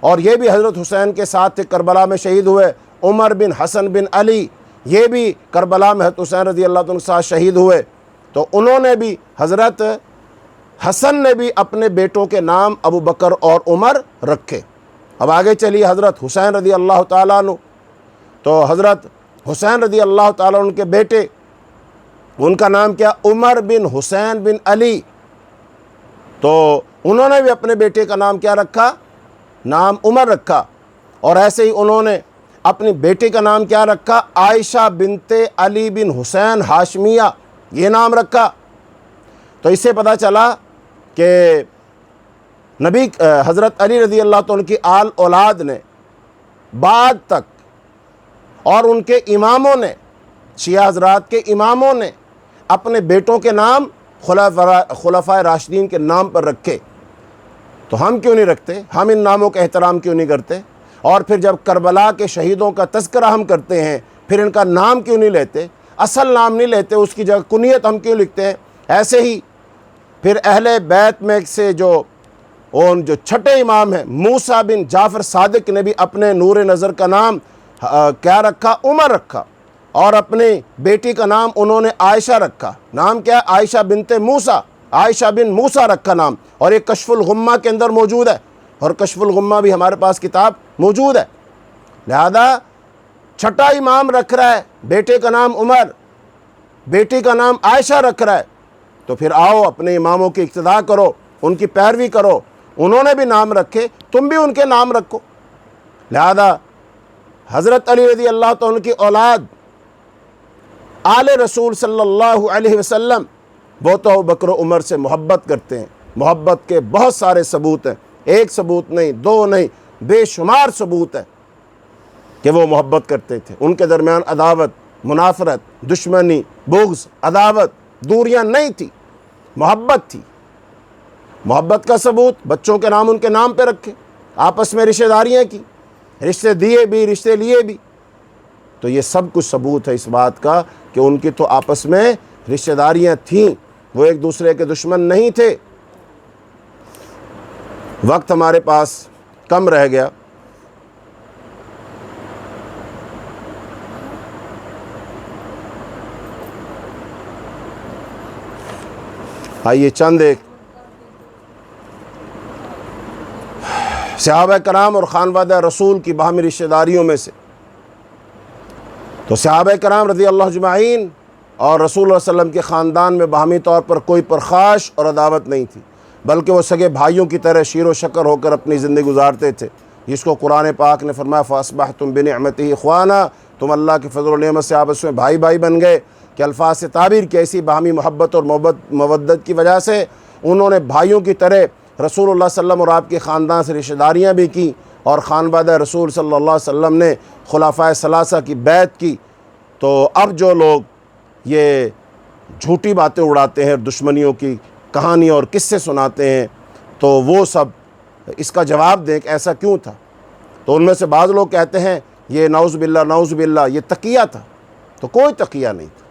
اور یہ بھی حضرت حسین کے ساتھ تھے، کربلا میں شہید ہوئے۔ عمر بن حسن بن علی، یہ بھی کربلا میں حضرت حسین رضی اللہ عنہ کے ساتھ شہید ہوئے۔ تو انہوں نے بھی، حضرت حسن نے بھی اپنے بیٹوں کے نام ابو بکر اور عمر رکھے۔ اب آگے چلیے، حضرت حسین رضی اللہ تعالیٰ عنہ، تو حضرت حسین رضی اللہ تعالیٰ عنہ کے بیٹے، ان کا نام کیا؟ عمر بن حسین بن علی۔ تو انہوں نے بھی اپنے بیٹے کا نام کیا رکھا؟ نام عمر رکھا۔ اور ایسے ہی انہوں نے اپنی بیٹی کا نام کیا رکھا؟ عائشہ بنت علی بن حسین ہاشمیہ، یہ نام رکھا۔ تو اس سے پتہ چلا کہ نبی حضرت علی رضی اللہ عنہ کی آل اولاد نے بعد تک، اور ان کے اماموں نے، شیعہ حضرات کے اماموں نے اپنے بیٹوں کے نام خلفائے راشدین کے نام پر رکھے۔ تو ہم کیوں نہیں رکھتے؟ ہم ان ناموں کا احترام کیوں نہیں کرتے؟ اور پھر جب کربلا کے شہیدوں کا تذکرہ ہم کرتے ہیں، پھر ان کا نام کیوں نہیں لیتے؟ اصل نام نہیں لیتے، اس کی جگہ کنیت ہم کیوں لکھتے ہیں؟ ایسے ہی پھر اہل بیت میں سے جو چھٹے امام ہیں، موسیٰ بن جعفر صادق نے بھی اپنے نور نظر کا نام کیا رکھا؟ عمر رکھا۔ اور اپنی بیٹی کا نام انہوں نے عائشہ رکھا۔ نام کیا؟ عائشہ بنت موسیٰ، عائشہ بن موسیٰ رکھا نام۔ اور یہ کشف الغمہ کے اندر موجود ہے، اور کشف الغمہ بھی ہمارے پاس کتاب موجود ہے۔ لہذا چھٹا امام رکھ رہا ہے بیٹے کا نام عمر، بیٹی کا نام عائشہ رکھ رہا ہے، تو پھر آؤ اپنے اماموں کی اقتداء کرو، ان کی پیروی کرو۔ انہوں نے بھی نام رکھے، تم بھی ان کے نام رکھو۔ لہذا حضرت علی رضی اللہ عنہ کی اولاد، آل رسول صلی اللہ علیہ وسلم، وہ تو ابو بکر و عمر سے محبت کرتے ہیں۔ محبت کے بہت سارے ثبوت ہیں، ایک ثبوت نہیں، 2 نہیں، بے شمار ثبوت ہے کہ وہ محبت کرتے تھے۔ ان کے درمیان عداوت، منافرت، دشمنی، بغض، عداوت، دوریاں نہیں تھی، محبت تھی۔ محبت کا ثبوت، بچوں کے نام ان کے نام پہ رکھے، آپس میں رشتہ داریاں کی، رشتے دیے بھی، رشتے لیے بھی۔ تو یہ سب کچھ ثبوت ہے اس بات کا کہ ان کی تو آپس میں رشتہ داریاں تھیں، وہ ایک دوسرے کے دشمن نہیں تھے۔ وقت ہمارے پاس کم رہ گیا، آئیے چند ایک صحابہ کرام اور خانوادہ رسول کی باہمی رشتہ داریوں میں سے۔ تو صحابہ کرام رضی اللہ اجمعین اور رسول اللہ صلی اللہ علیہ وسلم کے خاندان میں باہمی طور پر کوئی پرخاش اور عداوت نہیں تھی، بلکہ وہ سگے بھائیوں کی طرح شیر و شکر ہو کر اپنی زندگی گزارتے تھے۔ جس کو قرآن پاک نے فرمایا فَأَصْبَحْتُمْ بِنِعْمَتِهِ إِخْوَانًا، تم اللہ کے فضل و نعمت سے آپس میں بھائی بھائی بن گئے، کہ الفاظ سے تعبیر کی ایسی باہمی محبت اور مودت کی وجہ سے انہوں نے بھائیوں کی طرح رسول اللہ صلی اللہ علیہ وسلم اور آپ کے خاندان سے رشتہ داریاں بھی کی، اور خانوادہ رسول صلی اللہ علیہ وسلم نے خلفائے ثلاثہ کی بیعت کی۔ تو اب جو لوگ یہ جھوٹی باتیں اڑاتے ہیں، دشمنیوں کی کہانی اور قصے سناتے ہیں، تو وہ سب اس کا جواب دیں کہ ایسا کیوں تھا۔ تو ان میں سے بعض لوگ کہتے ہیں یہ نعوذ باللہ یہ تقیہ تھا، تو کوئی تقیہ نہیں تھا،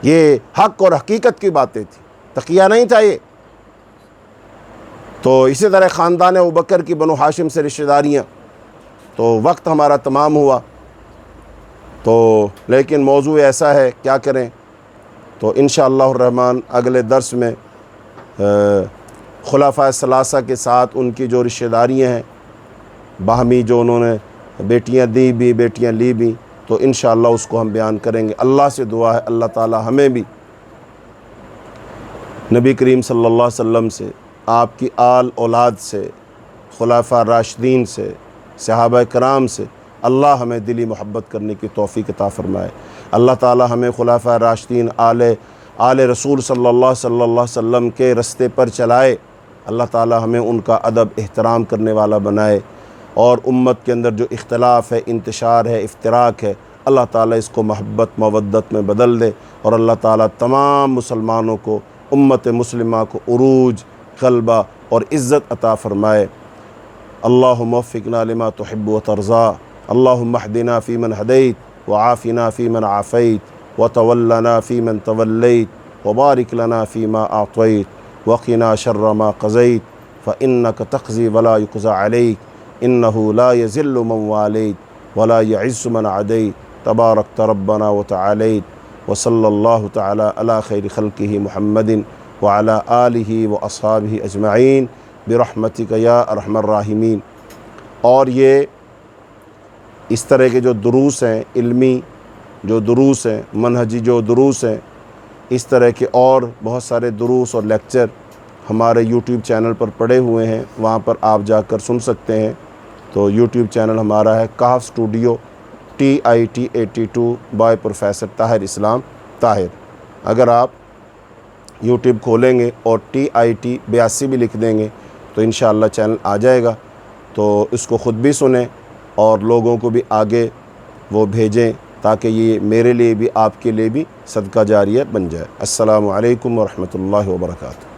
یہ حق اور حقیقت کی باتیں تھیں، تقیہ نہیں تھا یہ۔ تو اسی طرح خاندان ابوبکر کی بنو ہاشم سے رشتہ داریاں، تو وقت ہمارا تمام ہوا، تو لیکن موضوع ایسا ہے کیا کریں۔ تو انشاءاللہ الرحمن اگلے درس میں خلفائے ثلاثہ کے ساتھ ان کی جو رشتہ داریاں ہیں باہمی، جو انہوں نے بیٹیاں دی بھی بیٹیاں لی بھی، تو انشاءاللہ اس کو ہم بیان کریں گے۔ اللہ سے دعا ہے اللہ تعالی ہمیں بھی نبی کریم صلی اللہ علیہ وسلم سے، آپ کی آل اولاد سے، خلفاء راشدین سے، صحابہ کرام سے اللہ ہمیں دلی محبت کرنے کی توفیق عطا فرمائے۔ اللہ تعالی ہمیں خلفاء راشدین آل رسول صلی اللہ علیہ وسلم کے رستے پر چلائے۔ اللہ تعالی ہمیں ان کا ادب احترام کرنے والا بنائے، اور امت کے اندر جو اختلاف ہے، انتشار ہے، افتراق ہے، اللہ تعالی اس کو محبت مودت میں بدل دے، اور اللہ تعالی تمام مسلمانوں کو، امت مسلمہ کو عروج، غلبہ اور عزت عطا فرمائے۔ اللہم وفقنا لما تحب وترضى، اللہم اہدنا فیمن ہدیت، وعافنا فیمن عافیت، وتولنا فیمن تولیت، وبارک لنا فیما اعطیت، وقنا شر ما قضیت، فإنک تقضی ولا یقضى علیک، انہ لا یذل من والیت ولا یعز من عادیت، تبارکت ربنا وتعالیت، وصلی اللہ تعالی علی خیر خلقہ محمد وعلی آلہ واصحابہ اجمعین برحمتک یا ارحم الراحمین۔ اور یہ اس طرح کے جو دروس ہیں، علمی جو دروس ہیں، منہجی جو دروس ہیں، اس طرح کے اور بہت سارے دروس اور لیکچر ہمارے یوٹیوب چینل پر پڑے ہوئے ہیں، وہاں پر آپ جا کر سن سکتے ہیں۔ تو یوٹیوب چینل ہمارا ہے کہف studio TIT82 by professor Tahir Islam Tahir. اگر آپ یوٹیوب کھولیں گے اور TIT82 بھی لکھ دیں گے تو انشاءاللہ چینل آ جائے گا، تو اس کو خود بھی سنیں اور لوگوں کو بھی آگے وہ بھیجیں، تاکہ یہ میرے لیے بھی آپ کے لیے بھی صدقہ جاریہ بن جائے۔ السلام علیکم ورحمۃ اللہ وبرکاتہ۔